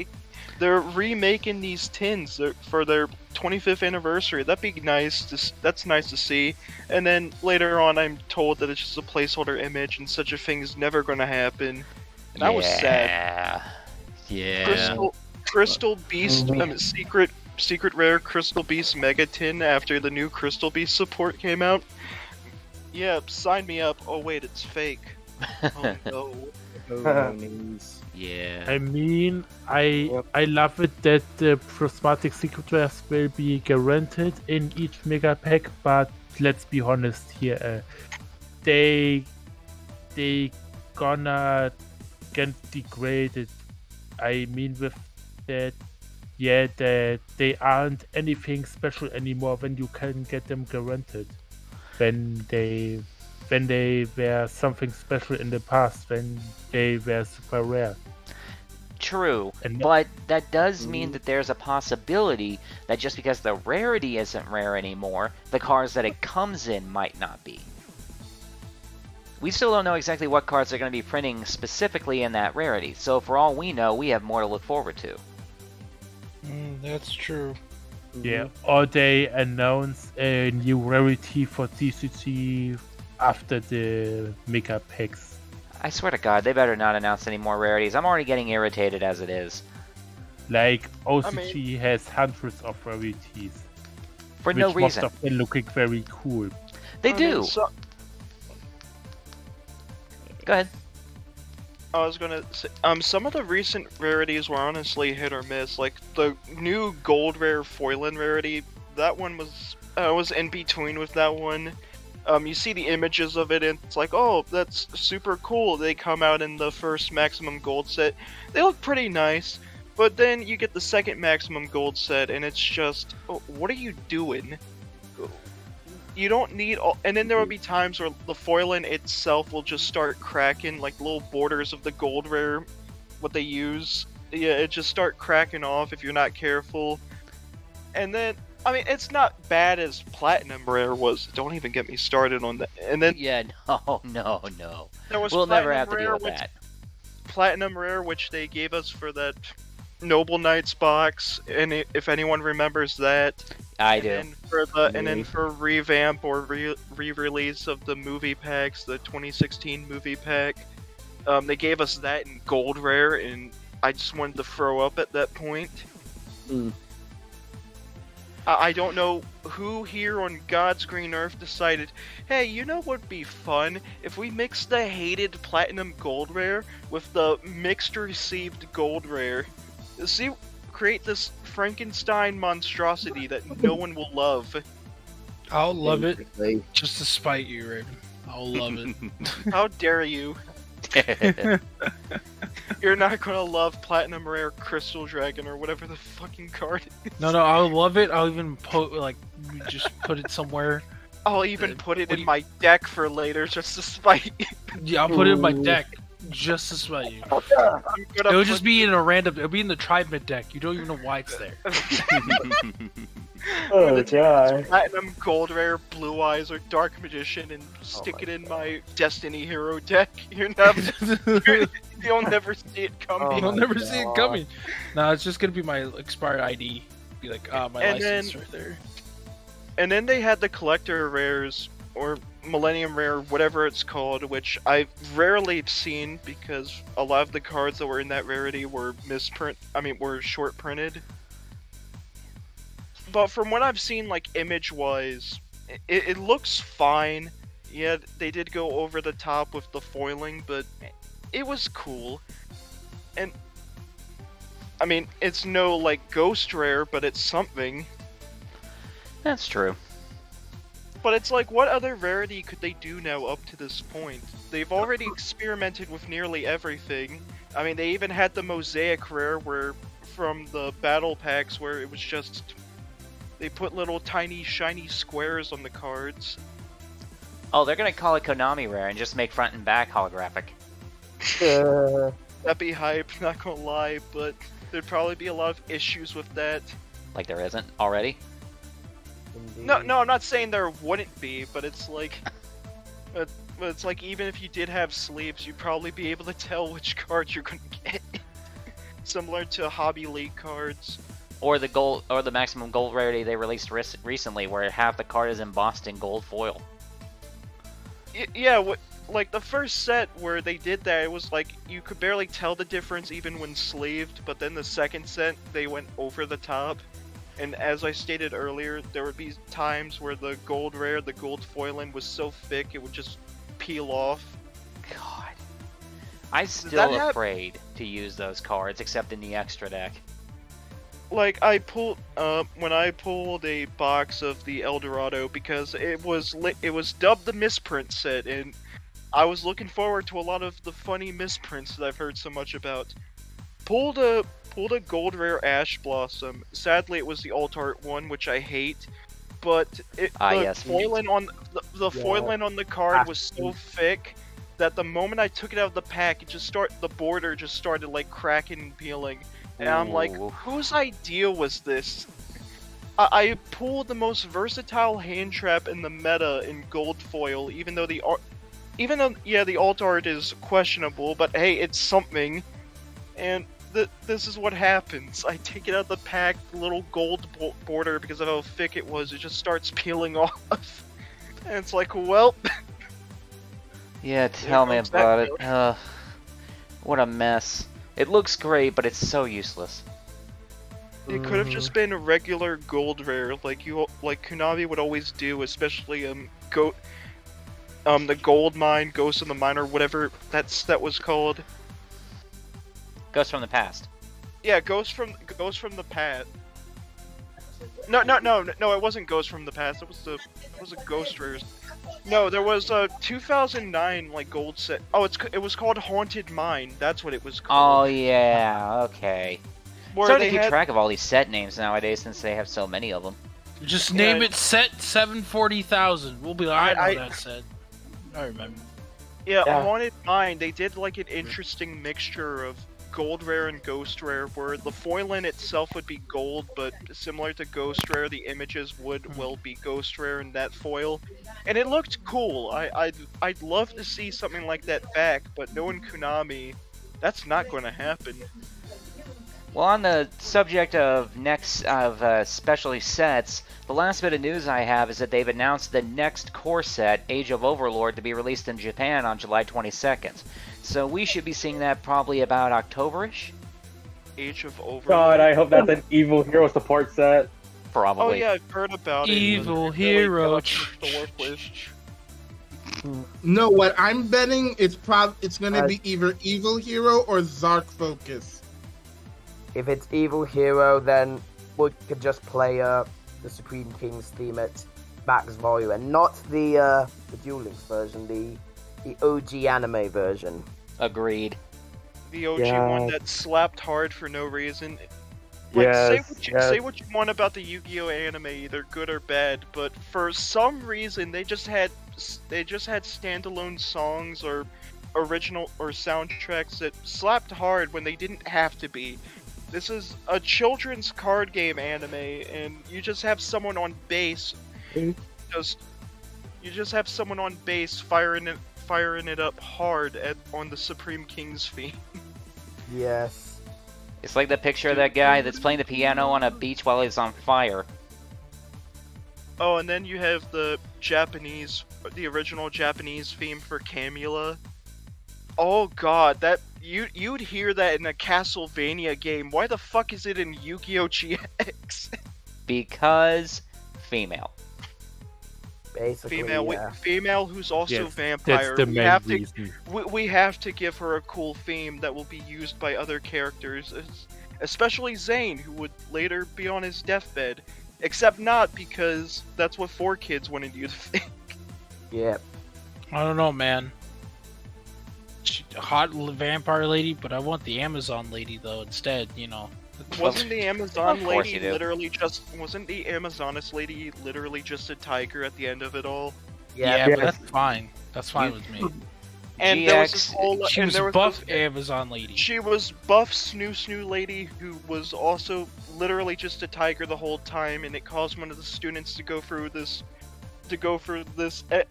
they're remaking these tins for their 25th anniversary. That'd be nice. That's nice to see. And then later on, I'm told that it's just a placeholder image, and such a thing is never going to happen. And I was sad. Yeah. Crystal Beast, secret rare Crystal Beast Mega Tin after the new Crystal Beast support came out. Yeah, sign me up. Oh wait, it's fake. Oh no. Yeah. I mean, I love it that the prismatic secret rares will be guaranteed in each mega pack, but let's be honest here, they gonna get degraded. I mean with that, yeah, they aren't anything special anymore when you can get them guaranteed. When they were something special in the past, when they were super rare. True, but that does mean that there's a possibility that just because the rarity isn't rare anymore, the cards that it comes in might not be. We still don't know exactly what cards they're going to be printing specifically in that rarity, so for all we know, we have more to look forward to. That's true. Yeah, or they announce a new rarity for TCG after the mega packs. I swear to God, they better not announce any more rarities. I'm already getting irritated as it is. Like, OCG has hundreds of rarities. For no reason. Most of them looking very cool. They do. Go ahead. I was gonna say, some of the recent rarities were honestly hit or miss. Like the new gold rare Foilin rarity, that one was in between with that one. You see the images of it, and it's like, oh, that's super cool. They come out in the first maximum gold set. They look pretty nice, but then you get the second maximum gold set, and it's just, oh, what are you doing? You don't need all, and then there will be times where the foiling itself will just start cracking, like little borders of the gold rare, what they use. Yeah, it just start cracking off if you're not careful. And then, I mean, it's not bad as Platinum Rare was. Don't even get me started on that. And then, yeah, no. There was we'll Platinum never have to Rare, deal with that. Platinum Rare, which they gave us for that Noble Knights box, and if anyone remembers that. I do. And then for revamp or re-release of the movie packs, the 2016 movie pack, they gave us that in gold rare, and I just wanted to throw up at that point. I don't know who here on God's green earth decided, hey, you know what would be fun if we mixed the hated platinum gold rare with the mixed received gold rare. See, create this Frankenstein monstrosity that no one will love. I'll love it just to spite you, Raven. I'll love it. How dare you? You're not gonna love Platinum Rare Crystal Dragon or whatever the fucking card is. No, I'll love it. I'll even just put it somewhere. I'll even put it in my deck for later just to spite you. Yeah, I'll put it in my deck just to spite you. It'll just be in a random. It'll be in the Tribement deck. You don't even know why it's there. Oh god. Platinum Gold Rare Blue Eyes or Dark Magician and stick it in my Destiny Hero deck. You'll never see it coming. You'll never see it coming. No, it's just gonna be my expired ID. Be like, my license right there. And then they had the collector rares, or Millennium Rare, whatever it's called, which I've rarely seen because a lot of the cards that were in that rarity were were short printed. But from what I've seen, like image-wise, it looks fine. Yeah, they did go over the top with the foiling, but it was cool. And I mean, it's no like Ghost Rare, but it's something. That's true. But it's like, what other rarity could they do now up to this point? They've already experimented with nearly everything. I mean, they even had the Mosaic Rare where, from the battle packs, where it was just... They put little tiny shiny squares on the cards. Oh, they're gonna call it Konami Rare and just make front and back holographic. That'd be hype, not gonna lie, but there'd probably be a lot of issues with that. Like there isn't already? No, I'm not saying there wouldn't be, but it's like... but it's like, even if you did have sleeves, you'd probably be able to tell which cards you're gonna get. Similar to Hobby League cards. Or the gold, or the maximum gold rarity they released recently, where half the card is embossed in gold foil. Yeah, like the first set where they did that, it was like you could barely tell the difference even when sleeved. But then the second set, they went over the top. And as I stated earlier, there would be times where the gold rare, the gold foiling was so thick it would just peel off. God, I'm still afraid to use those cards, except in the extra deck. Like, when I pulled a box of the Eldorado, because it was dubbed the misprint set, and I was looking forward to a lot of the funny misprints that I've heard so much about. Pulled a gold rare Ash Blossom. Sadly, it was the alt art one, which I hate. But the foiling on the card was so thick that the moment I took it out of the pack, the border just started like cracking and peeling. And I'm like, whose idea was this? I pulled the most versatile hand trap in the meta in gold foil, even though the alt art is questionable, but hey, it's something. And this is what happens. I take it out of the pack, the little gold border, because of how thick it was, it just starts peeling off. And it's like, well... Yeah, tell me about it. What a mess. It looks great, but it's so useless. It could have just been a regular gold rare, like Konami would always do, especially the Gold Mine, Ghost of the Mine, or whatever that was called. Ghost from the Past. Yeah, Ghost from the Past. No, it wasn't Ghost from the Past. It was a Ghost Rare. No, there was a 2009 like gold set. Oh, it was called Haunted Mine. That's what it was called. Oh yeah, okay. It's hard to keep track of all these set names nowadays since they have so many of them. Just name it Set 740,000. We'll be like, I know that set. I remember. Yeah, Haunted Mine. They did like an interesting mixture of gold rare and ghost rare, where the foiling itself would be gold, but similar to ghost rare, the images would well be ghost rare in that foil, and it looked cool. I'd love to see something like that back, but knowing Konami, that's not going to happen. Well, on the subject of specialty sets, the last bit of news I have is that they've announced the next core set, Age of Overlord, to be released in Japan on July 22nd. So we should be seeing that probably about October-ish? Age of Overlord. God, I hope that's an Evil Hero support set. Probably. Oh yeah, I've heard about Evil Hero. No, what I'm betting it's gonna be either Evil Hero or Zark Focus. If it's Evil Hero, then we could just play the Supreme King's theme at max volume, and not the Duel Links version, the OG anime version. Agreed. The OG one that slapped hard for no reason. Yes, say what you want about the Yu-Gi-Oh anime, either good or bad, but for some reason they just had standalone songs or original or soundtracks that slapped hard when they didn't have to be. This is a children's card game anime, and you just have someone on bass, firing it up hard on the Supreme King's theme. Yes. It's like the picture of that guy that's playing the piano on a beach while he's on fire. Oh, and then you have the original Japanese theme for Camula. Oh god, you'd hear that in a Castlevania game. Why the fuck is it in Yu-Gi-Oh! GX? Because female. Basically, female who's also vampire. That's the main reason. We have to give her a cool theme that will be used by other characters, especially Zane, who would later be on his deathbed. Except not, because that's what 4Kids wanted you to think. Yep. I don't know, man. Hot vampire lady, but I want the Amazon lady though instead. You know. Wasn't the Amazon lady wasn't the Amazoness lady literally just a tiger at the end of it all? Yeah, but that's fine. That's fine with me. And GX, there was this whole, she was buff Amazon lady. She was buff Snu-Snu lady who was also literally just a tiger the whole time, and it caused one of the students to go through this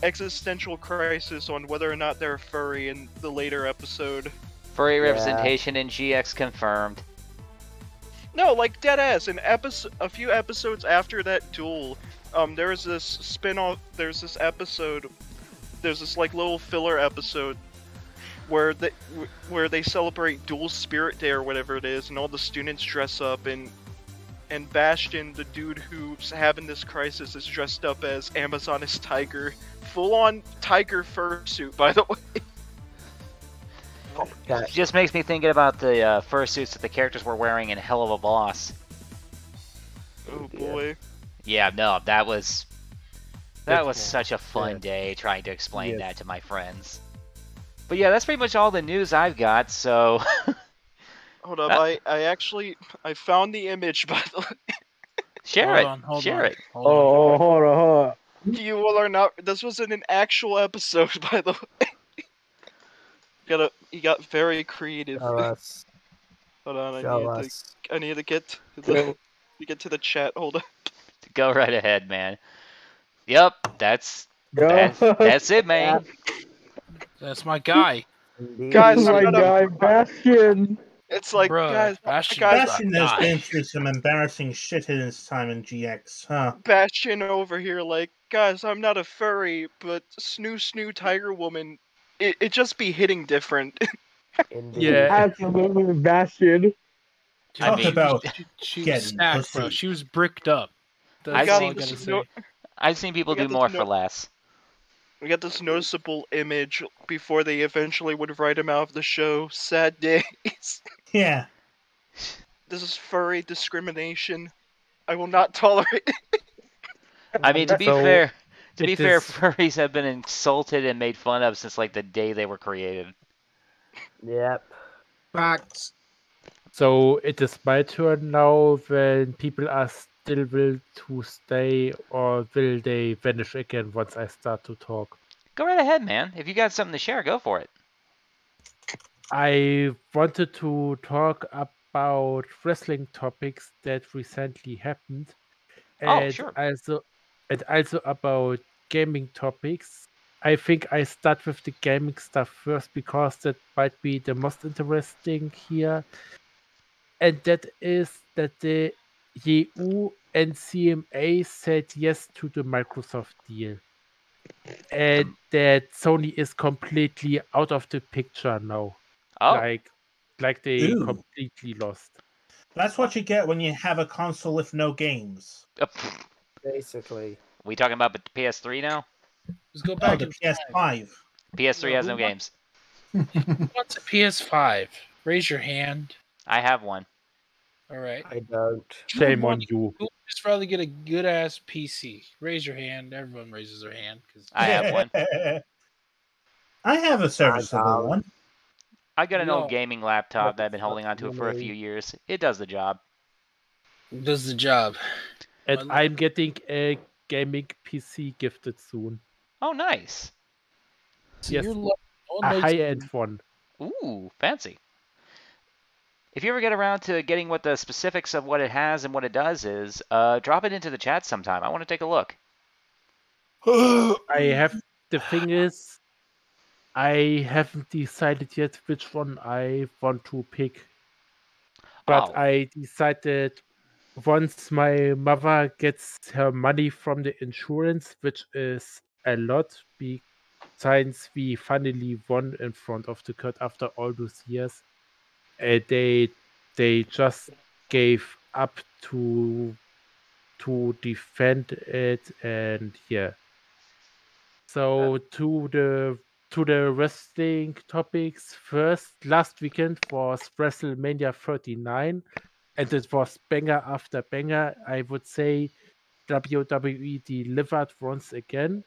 existential crisis on whether or not they're furry in the later episode. Furry representation in GX confirmed. No, like deadass. A few episodes after that duel, there was this spin-off. There's this like little filler episode where they celebrate Duel Spirit Day or whatever it is, and all the students dress up, and Bastion, the dude who's having this crisis, is dressed up as Amazoness Tiger, full-on tiger fursuit, by the way. It just makes me thinking about the fursuits that the characters were wearing in Hell of a Boss. Oh boy. Yeah, no, that was such a fun day trying to explain that to my friends. But yeah, that's pretty much all the news I've got, so... Hold up, I found the image, by the way. Share it. Hold on. You will are not... This was in an actual episode, by the way. You got very creative. Show us. Hold on, I need to get to the chat. Hold on. Go right ahead, man. Yep, that's it, man. That's my guy. Guys, my guy, Bastion. It's like, Bruh, guys, Bastion has been through some embarrassing shit in his time in GX, huh? Bastion over here, like, guys, I'm not a furry, but Snu-Snu Tiger Woman, it just be hitting different. Yeah, absolutely, Bastion. Talk about she was stacked, bro. She was bricked up. I've seen people do more for less. We got this noticeable image before they eventually would write him out of the show. Sad days. Yeah. This is furry discrimination. I will not tolerate it. I mean, to be fair, furries have been insulted and made fun of since like the day they were created. Yep. Facts. So it is my turn now when people are still will to stay, or will they vanish again once I start to talk? Go right ahead, man. If you got something to share, go for it. I wanted to talk about wrestling topics that recently happened. And sure. Also about gaming topics. I think I start with the gaming stuff first because that might be the most interesting here. And that is that the EU and CMA said yes to the Microsoft deal. And that Sony is completely out of the picture now. Oh. Like they completely lost. That's what you get when you have a console with no games. Basically. We talking about the PS3 now? Let's go back to PS5. PS3 has no games. Who wants a PS5? Raise your hand. I have one. All right. I don't. Shame on you. Who would just rather get a good ass PC? Raise your hand. Everyone raises their hand. I have one. I have a serviceable one. I got an Yeah. old gaming laptop that I've been holding onto it for a few years. It does the job. Does the job. And I'm getting a gaming PC gifted soon. Oh, nice. So Yes, you're a high-end one. Ooh, fancy. If you ever get around to getting what the specifics of what it has and what it does is, drop it into the chat sometime. I want to take a look. The thing is, I haven't decided yet which one I want to pick. But I decided once my mother gets her money from the insurance, which is a lot, since we finally won in front of the court after all those years, they just gave up to defend it, and yeah. So to the wrestling topics first. Last weekend was WrestleMania 39, and it was banger after banger. I would say WWE delivered once again.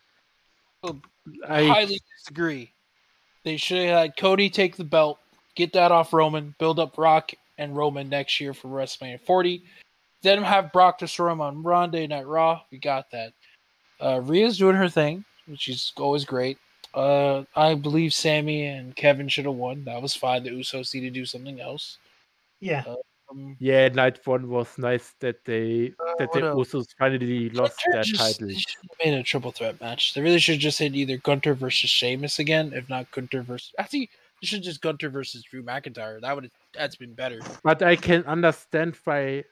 I highly disagree. They should have had Cody take the belt, get that off Roman, build up Brock and Roman next year for WrestleMania 40. Then have Brock destroy him on Monday Night Raw. We got that. Rhea's doing her thing, which is always great. I believe Sammy and Kevin should have won. That was fine. The Usos need to do something else. Yeah. Yeah, night one was nice that the Usos finally lost their title. They should have made a triple threat match. They really should have just said either Gunter versus Sheamus again, if not Gunter versus. Actually, they should just Gunter versus Drew McIntyre. That's been better. But I can understand why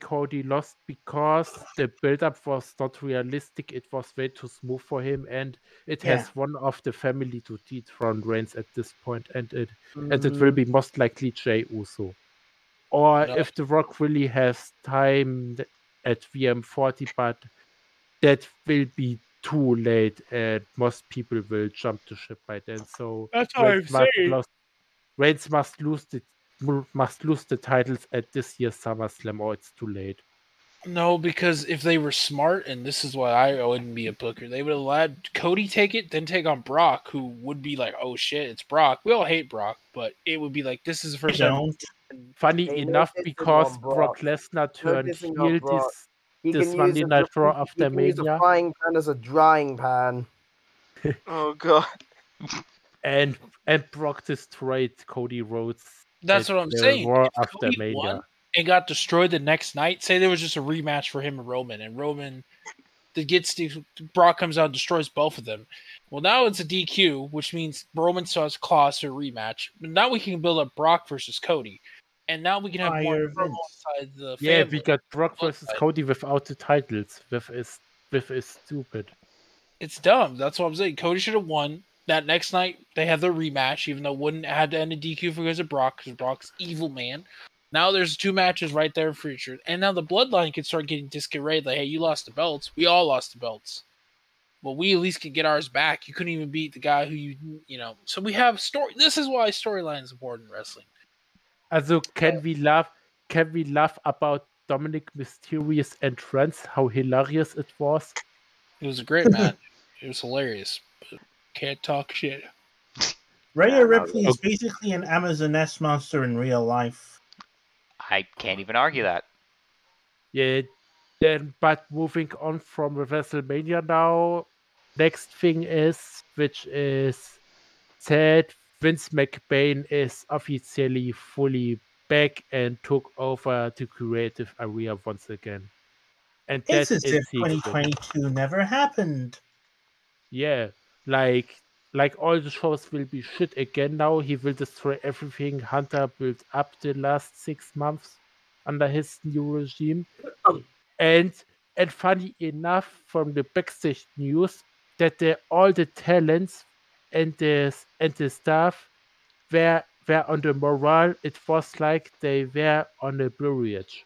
Cody lost, because the build-up was not realistic. It was way too smooth for him, and it has one of the family to dethrone Reigns at this point, and it will be most likely Jey Uso. Or if The Rock really has time at VM40, but that will be too late, and most people will jump to ship by then. So that's what I'm saying. Reigns must lose the titles at this year's SummerSlam, or it's too late. No, because if they were smart, and this is why I wouldn't be a booker, they would have let Cody take it, then take on Brock, who would be like, "Oh shit, it's Brock." We all hate Brock, but it would be like, "This is the first time." Funny enough, because Brock Lesnar turned heel this Monday Night Raw after Mania. Use a frying pan as a drying pan. Oh god. And Brock destroyed Cody Rhodes. That's what I'm saying. Raw after Mania. And got destroyed the next night. Say there was just a rematch for him and Roman Brock comes out and destroys both of them. Well, now it's a DQ, which means Roman still has clause to a rematch. But now we can build up Brock versus Cody. And now we can have more inside the family. Yeah, we got Brock versus Cody without the titles. With is stupid. It's dumb. That's what I'm saying. Cody should have won. That next night, they have the rematch, even though it wouldn't have to end in DQ because of Brock, because Brock's evil man. Now there's 2 matches right there for future. And now the Bloodline can start getting disarrayed. Like, hey, you lost the belts. We all lost the belts. Well, we at least can get ours back. You couldn't even beat the guy who you know. So we have story. This is why storyline is important in wrestling. Also, can we laugh about Dominic Mysterio's entrance? How hilarious it was. It was a great match. It was hilarious. But can't talk shit. Rhea Ripley is basically an Amazoness monster in real life. I can't even argue that. Yeah, but moving on from WrestleMania now, next thing is, which is sad, Vince McMahon is officially fully back and took over the creative area once again. And it's as if 2022 never happened. Yeah, like all the shows will be shit again now. He will destroy everything Hunter built up the last 6 months under his new regime. And funny enough, from the backstage news, that all the talents and the staff were on the morale. It was like they were on a bridge.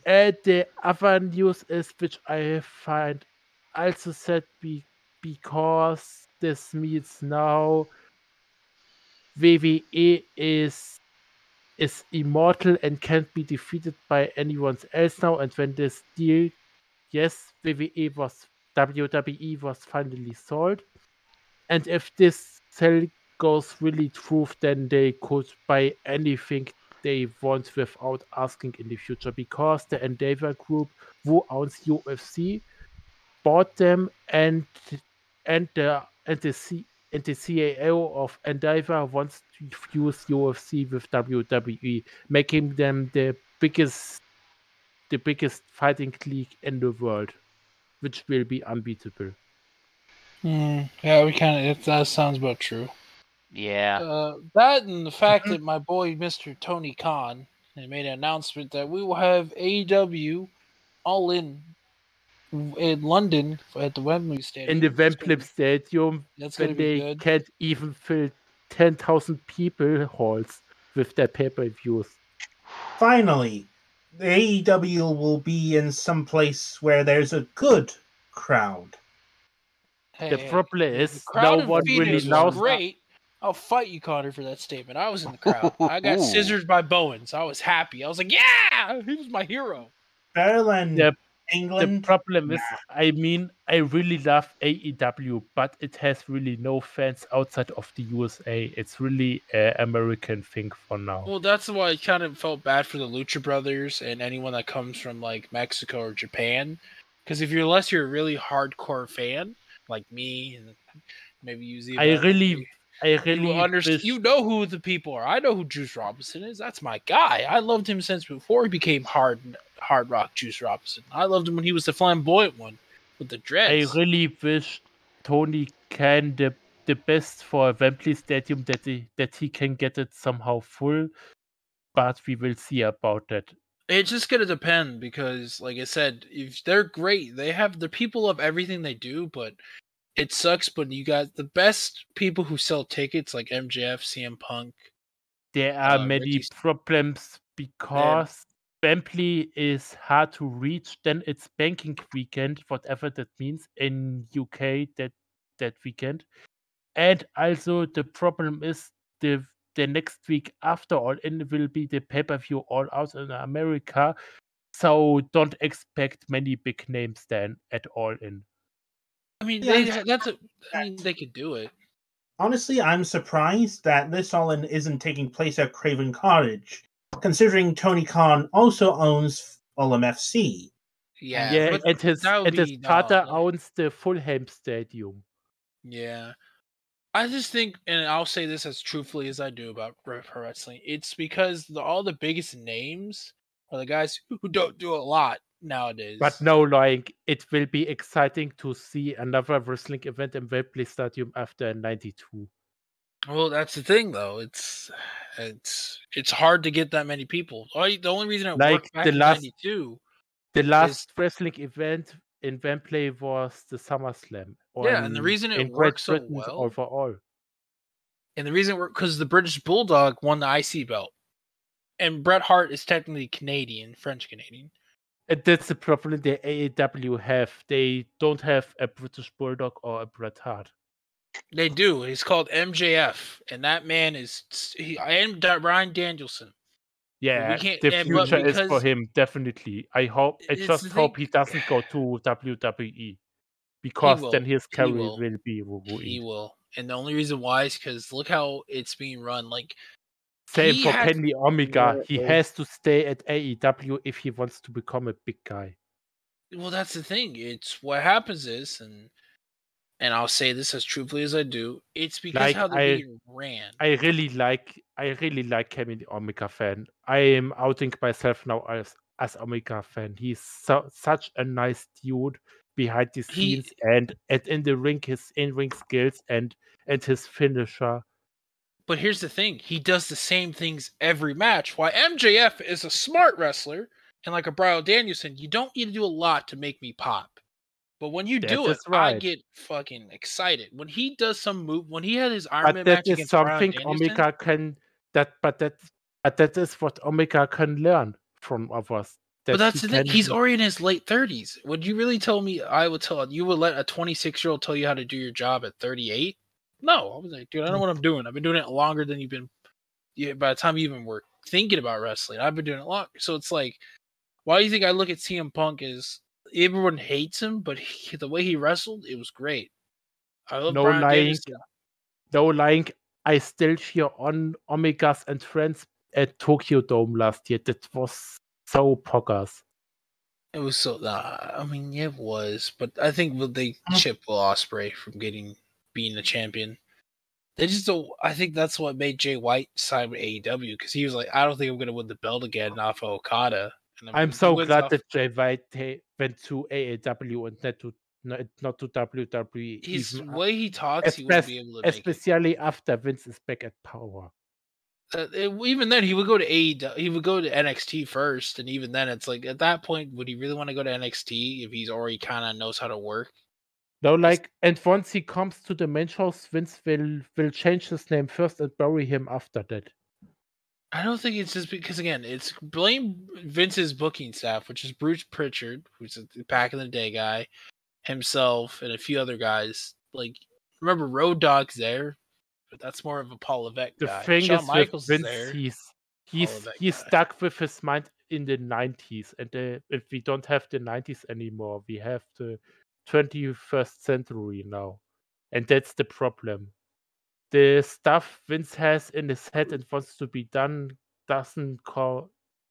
And the other news is, which I find also sad, because this means now WWE is immortal and can't be defeated by anyone else now. And when this deal, yes, WWE was finally sold. And if this sale goes really through, then they could buy anything they want without asking in the future, because the Endeavor Group, who owns UFC, bought them, and the CAO of Endeavor wants to fuse UFC with WWE, making them the biggest fighting league in the world, which will be unbeatable. Yeah, that sounds about true. Yeah. That and the fact that my boy Mr. Tony Khan made an announcement that we will have AEW All In London at the Wembley Stadium. In the Wembley Stadium, That's when gonna be they good. can't even fill 10,000 people halls with their pay-per-views. Finally, the AEW will be in some place where there's a good crowd. The problem The is crowd no in one really Phoenix knows. was great. I'll fight you, Connor, for that statement. I was in the crowd. I got scissored by Bowens. I was happy. I was like, yeah, he was my hero. Better than The England. problem is, I really love AEW, but it has really no fans outside of the USA. It's really an American thing for now. Well, that's why I kind of felt bad for the Lucha Brothers and anyone that comes from like Mexico or Japan. Because if unless you're a really hardcore fan, like me, and maybe you, Ziva, I really you will understand. wish You know who the people are. I know who Juice Robinson is. That's my guy. I loved him since before he became hard rock Juice Robinson. I loved him when he was the flamboyant one with the dreads. I really wish Tony can the best for Wembley Stadium, that he can get it somehow full, but we will see about that. It's just gonna depend because, like I said, if they're great, they have the people of everything they do, but it sucks. But you got the best people who sell tickets, like MJF, CM Punk. There are many Ricky- problems because Wembley is hard to reach. Then it's banking weekend, whatever that means in UK that weekend. And also the problem is the next week after All In will be the pay-per-view All Out in America. So don't expect many big names then at All In. I mean, Yeah, they could do it. Honestly, I'm surprised that this all-in isn't taking place at Craven Cottage, considering Tony Khan also owns Fulham FC. Yeah, but and his that would be father owns the Fulham Stadium. Yeah. I just think, and I'll say this as truthfully as I do about pro wrestling, it's because all the biggest names are the guys who don't do a lot nowadays. But no lying, it will be exciting to see another wrestling event in Wembley Stadium after '92. Well, that's the thing, though. It's hard to get that many people. The only reason it worked back in '92. The last wrestling event in Wembley was the SummerSlam. And the reason it worked so well overall. And the reason it worked because the British Bulldog won the IC belt, and Bret Hart is technically Canadian, French Canadian. And that's the problem the AEW have. They don't have a British Bulldog or a Bret Hart. They do. He's called MJF, and that man is and Bryan Danielson. Yeah, the future is for him, definitely. I just hope he doesn't go to WWE, because then his career will be ruined. He will. And the only reason why is because look how it's being run. Like, same for Kenny Omega. He has to stay at AEW if he wants to become a big guy. Well, that's the thing. It's what happens is, and I'll say this as truthfully as I do, it's because how they're being ran. I really like Kenny Omega fan. I am outing myself now as Omega fan. He's such a nice dude behind the scenes, and in the ring, his in-ring skills and his finisher. But here's the thing: he does the same things every match. Why MJF is a smart wrestler, and like a Bryan Danielson, you don't need to do a lot to make me pop. But when you do it, I get fucking excited. When he does some move, when he had his Iron Man match against Bryan Danielson, Omega can that is what Omega can learn from others. But that's the thing. He's already in his late 30s. Would you really tell me you would let a 26-year-old tell you how to do your job at 38? No. I was like, dude, I know what I'm doing. I've been doing it longer than you've been. By the time you even were thinking about wrestling, I've been doing it longer. So it's like, why do you think I look at CM Punk as everyone hates him, but the way he wrestled, it was great. I love Bryan Danielson. No lying. I still cheer on Omega's entrance at Tokyo Dome last year. That was so poggers. It was so. I mean, it was, but I think they chipped Will Ospreay from being a champion. They just don't. I think that's what made Jay White sign with AEW because he was like, I don't think I'm going to win the belt again off of Okada. And I mean, I'm so glad that Jay White went to AEW and not to WWE. His way he talks, he wouldn't be able to make it. Especially after Vince is back at Power. Even then, he would go to AEW. He would go to NXT first, and even then, it's like at that point, would he really want to go to NXT if he's already kind of knows how to work? No, and once he comes to the main shows, Vince will change his name first and bury him after that. I don't think it's just because, again, it's blame Vince's booking staff, which is Bruce Pritchard, who's a back in the day guy, himself, and a few other guys. Like, remember Road Dogg's there, but that's more of a Paul Levesque guy. The thing Shawn is Michaels with is Vince, there. he's stuck with his mind in the 90s, and if we don't have the 90s anymore, we have the 21st century now, and that's the problem. The stuff Vince has in his head and wants to be done doesn't come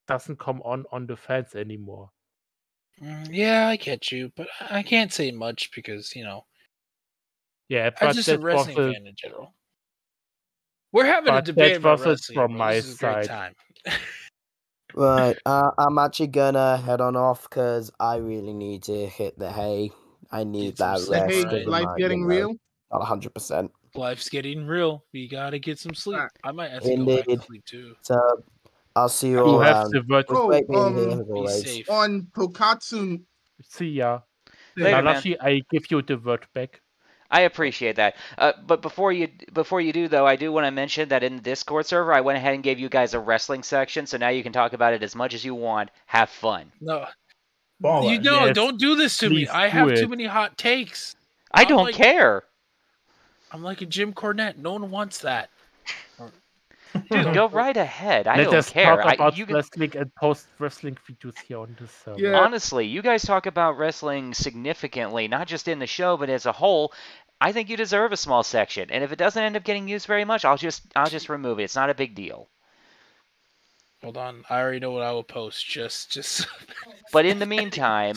on the fans anymore. Yeah, I get you, but I can't say much because Yeah, I'm just a wrestling fan in general. We're having a debate about wrestling from my this is side. A great time. Right, I'm actually gonna head on off because I really need to hit the hay. I need that rest. The hay, life getting real? Not 100%. Life's getting real. We gotta get some sleep. I might have to Indeed. go back to sleep too. So I'll see you all around. Be safe. On Tokatsu. See ya. Later, man. Nanashi, I give you the word back. I appreciate that. But before you do, though, I do want to mention that in the Discord server, I went ahead and gave you guys a wrestling section, so now you can talk about it as much as you want. Have fun. No. Yes, don't do this to me. I have too many hot takes. I don't care. I'm like a Jim Cornette. No one wants that. Dude, go right ahead. I Let don't us care. talk about wrestling and post wrestling videos here on the server. Yeah. Honestly, you guys talk about wrestling significantly, not just in the show, but as a whole. I think you deserve a small section, and if it doesn't end up getting used very much, I'll just remove it. It's not a big deal. Hold on, I already know what I will post. Just. But in the meantime,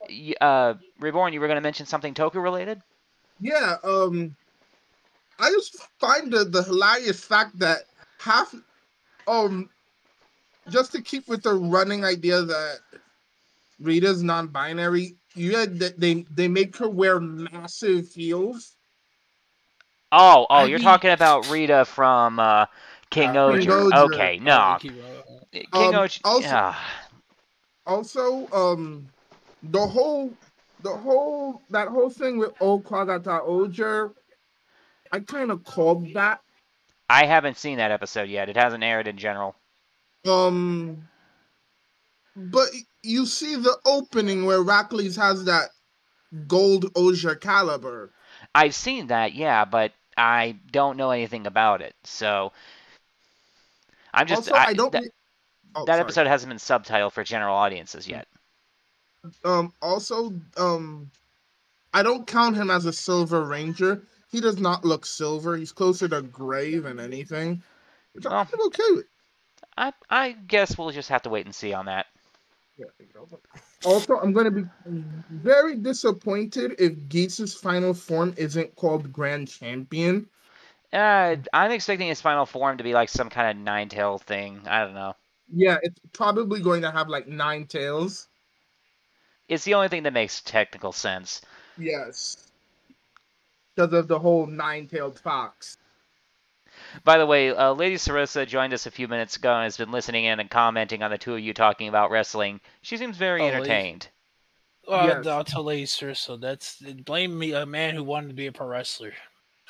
Reborn, you were going to mention something Toku related? Yeah, I just find the hilarious fact that half, just to keep with the running idea that Rita's non-binary, they make her wear massive heels. Oh, you're talking about Rita from King Oger. Okay, no. King Oger. Also, that whole thing with Okagata Oger, I kind of called that. I haven't seen that episode yet. It hasn't aired in general. But you see the opening where Rackley's has that gold Oger caliber. I've seen that, yeah, but I don't know anything about it. So I'm just also, that episode hasn't been subtitled for general audiences yet. Also, I don't count him as a Silver Ranger. He does not look silver. He's closer to gray than anything, which I'm okay with. I guess we'll just have to wait and see on that. Also, I'm going to be very disappointed if Geats' final form isn't called Grand Champion. I'm expecting his final form to be like some kind of nine-tail thing. I don't know. Yeah, it's probably going to have like 9 tails. It's the only thing that makes technical sense. Yes. Because of the whole 9-tailed fox. By the way, Lady Sarissa joined us a few minutes ago and has been listening in and commenting on the two of you talking about wrestling. She seems very entertained. Yes. I'll tell Lady Sarissa, blame me, a man who wanted to be a pro wrestler.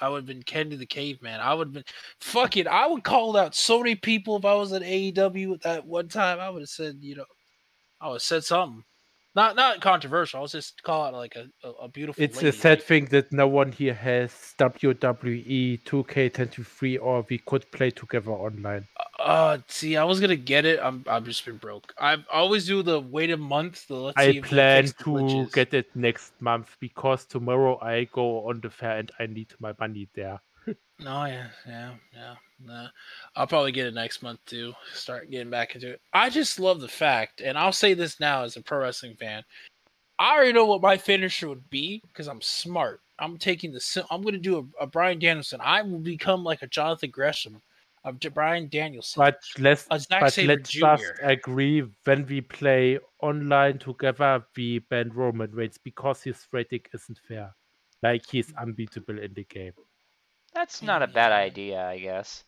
I would have been Kenny the Caveman. I would have been, fuck it, I would call out so many people if I was at AEW at that one time. I would have said, I would have said something. Not controversial. I was just call out like a beautiful It's lady. a sad thing that no one here has WWE 2K23 or we could play together online. See, I was gonna get it. I've just been broke. I always do the wait a month. I plan to get it next month because tomorrow I go on the fair and I need my money there. Oh yeah. Nah. I'll probably get it next month too. Start getting back into it. I just love the fact, and I'll say this now as a pro wrestling fan. I already know what my finisher would be because I'm smart. I'm taking I'm going to do a Bryan Danielson. I will become like a Jonathan Gresham of Bryan Danielson. But let's a Zack Sabre just Jr. agree when we play online together, we ban Roman Reigns because his rating isn't fair. Like he's unbeatable in the game. That's not a bad idea, I guess.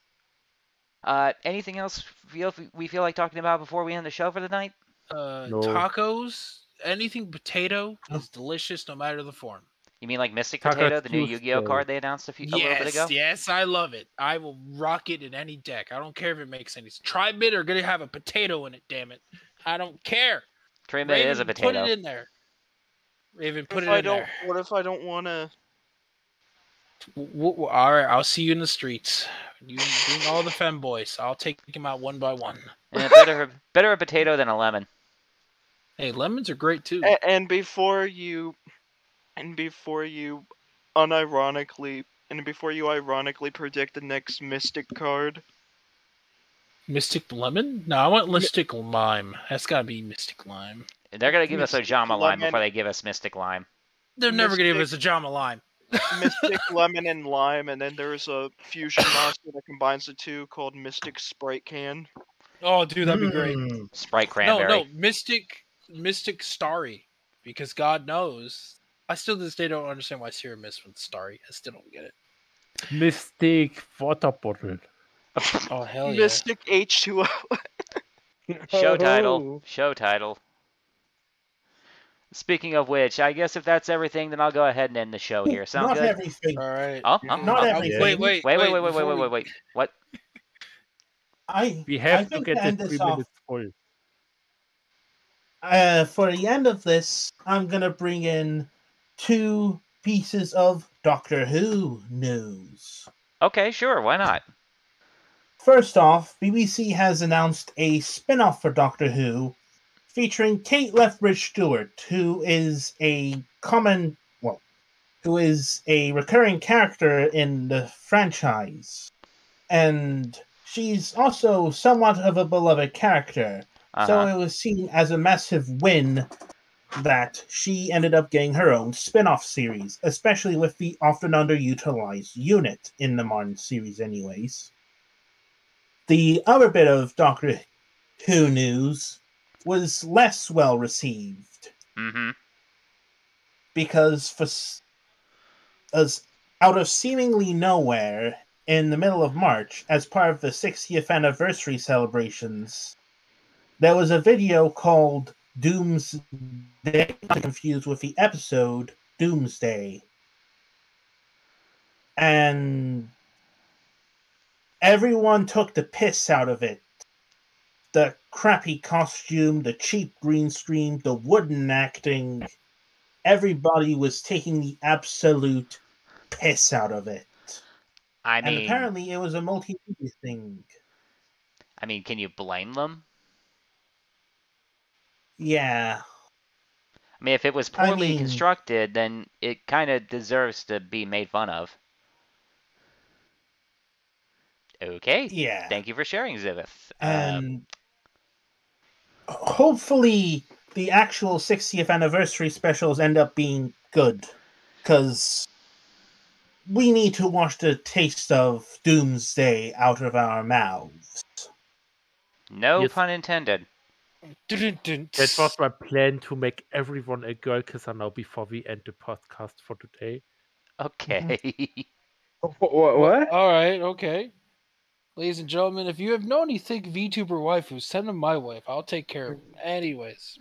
Anything else we feel like talking about before we end the show for the night? No. Tacos, anything potato is delicious no matter the form. You mean like Mystic Taco Potato, the new Tuesday. Yu-Gi-Oh card they announced a little bit ago? Yes, I love it. I will rock it in any deck. I don't care if it makes any sense. Tri-Bit are going to have a potato in it, damn it. I don't care. Tri-Bit is a potato. Put it in there. Raven, put it in there. What if I don't want to? All right, I'll see you in the streets. You bring all the femboys. I'll take them out one by one. And better a potato than a lemon. Hey, lemons are great too. And before you ironically predict the next Mystic card. Mystic Lemon? No, I want Mystic Lime. That's got to be Mystic Lime. They're going to give us Ojama Lime before they give us Mystic Lime. They're never going to give us Ojama Lime. Mystic Lemon and Lime, and then there's a fusion monster that combines the two called Mystic Sprite Can. Oh, dude, that'd be great. Sprite Cranberry. No, Mystic Starry. Because God knows. I still to this day don't understand why Serum missed with Starry. I still don't get it. Mystic water bottle. Oh, hell yeah. Mystic H2O. Show title. Speaking of which, I guess if that's everything, then I'll go ahead and end the show here. Sound Not good? everything. All right. Not everything. Wait. What? We have to think get end the 3 this off. minutes full. For the end of this, I'm gonna bring in 2 pieces of Doctor Who news. Okay, sure. Why not? First off, BBC has announced a spin-off for Doctor Who featuring Kate Lethbridge-Stewart, who is a recurring character in the franchise. And she's also somewhat of a beloved character. So it was seen as a massive win that she ended up getting her own spin-off series, especially with the often underutilized unit in the modern series anyways. The other bit of Doctor Who news was less well received. Mm-hmm. Because out of seemingly nowhere, in the middle of March, as part of the 60th anniversary celebrations, there was a video called Doomsday, confused with the episode Doomsday. And everyone took the piss out of it. The crappy costume, the cheap green screen, the wooden acting. Everybody was taking the absolute piss out of it. And apparently it was a multimedia thing. I mean, can you blame them? Yeah. I mean, if it was poorly constructed, then it kind of deserves to be made fun of. Okay. Yeah. Thank you for sharing, Zivith. And hopefully the actual 60th anniversary specials end up being good. Because we need to wash the taste of Doomsday out of our mouths. No pun intended. That was my plan, to make everyone a girl kisser now before we end the podcast for today. Okay. What? All right, okay. Ladies and gentlemen, if you have known any thick VTuber waifus, send them my wife. I'll take care of them. Anyways.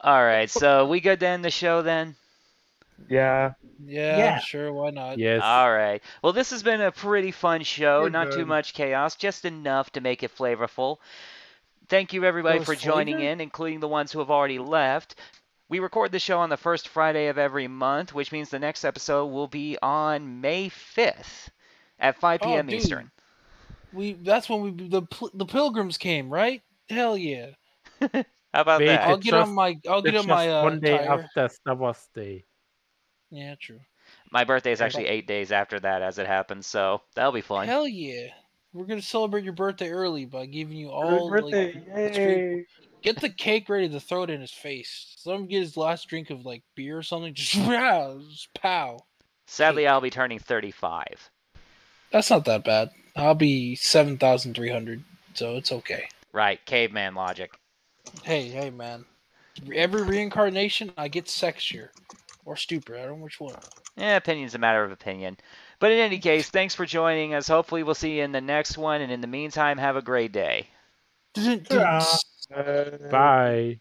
All right, so we good to end the show then? Yeah. Yeah, sure, why not? Yes. All right. Well, this has been a pretty fun show. We're Not good. too much chaos, just enough to make it flavorful. Thank you, everybody, for joining in, including the ones who have already left. We record the show on the first Friday of every month, which means the next episode will be on May 5th at 5 p.m. dude. Eastern. That's when the Pilgrims came, right? Hell yeah. How about Wait, that? I'll get on my It's just one day tire. after Star Wars Day. Yeah, true. My birthday is actually 8 days after that as it happens, so that'll be fun. Hell yeah. We're going to celebrate your birthday early by giving you Happy all, birthday! like, Yay! get the cake ready to throw it in his face. Let him get his last drink of, like, beer or something. Just pow. Sadly, I'll be turning 35. That's not that bad. I'll be 7,300, so it's okay. Right, caveman logic. Hey, man. Every reincarnation, I get sexier. Or stupider. I don't know which one. Yeah, opinion's a matter of opinion. But in any case, thanks for joining us. Hopefully we'll see you in the next one, and in the meantime, have a great day. Bye. Bye.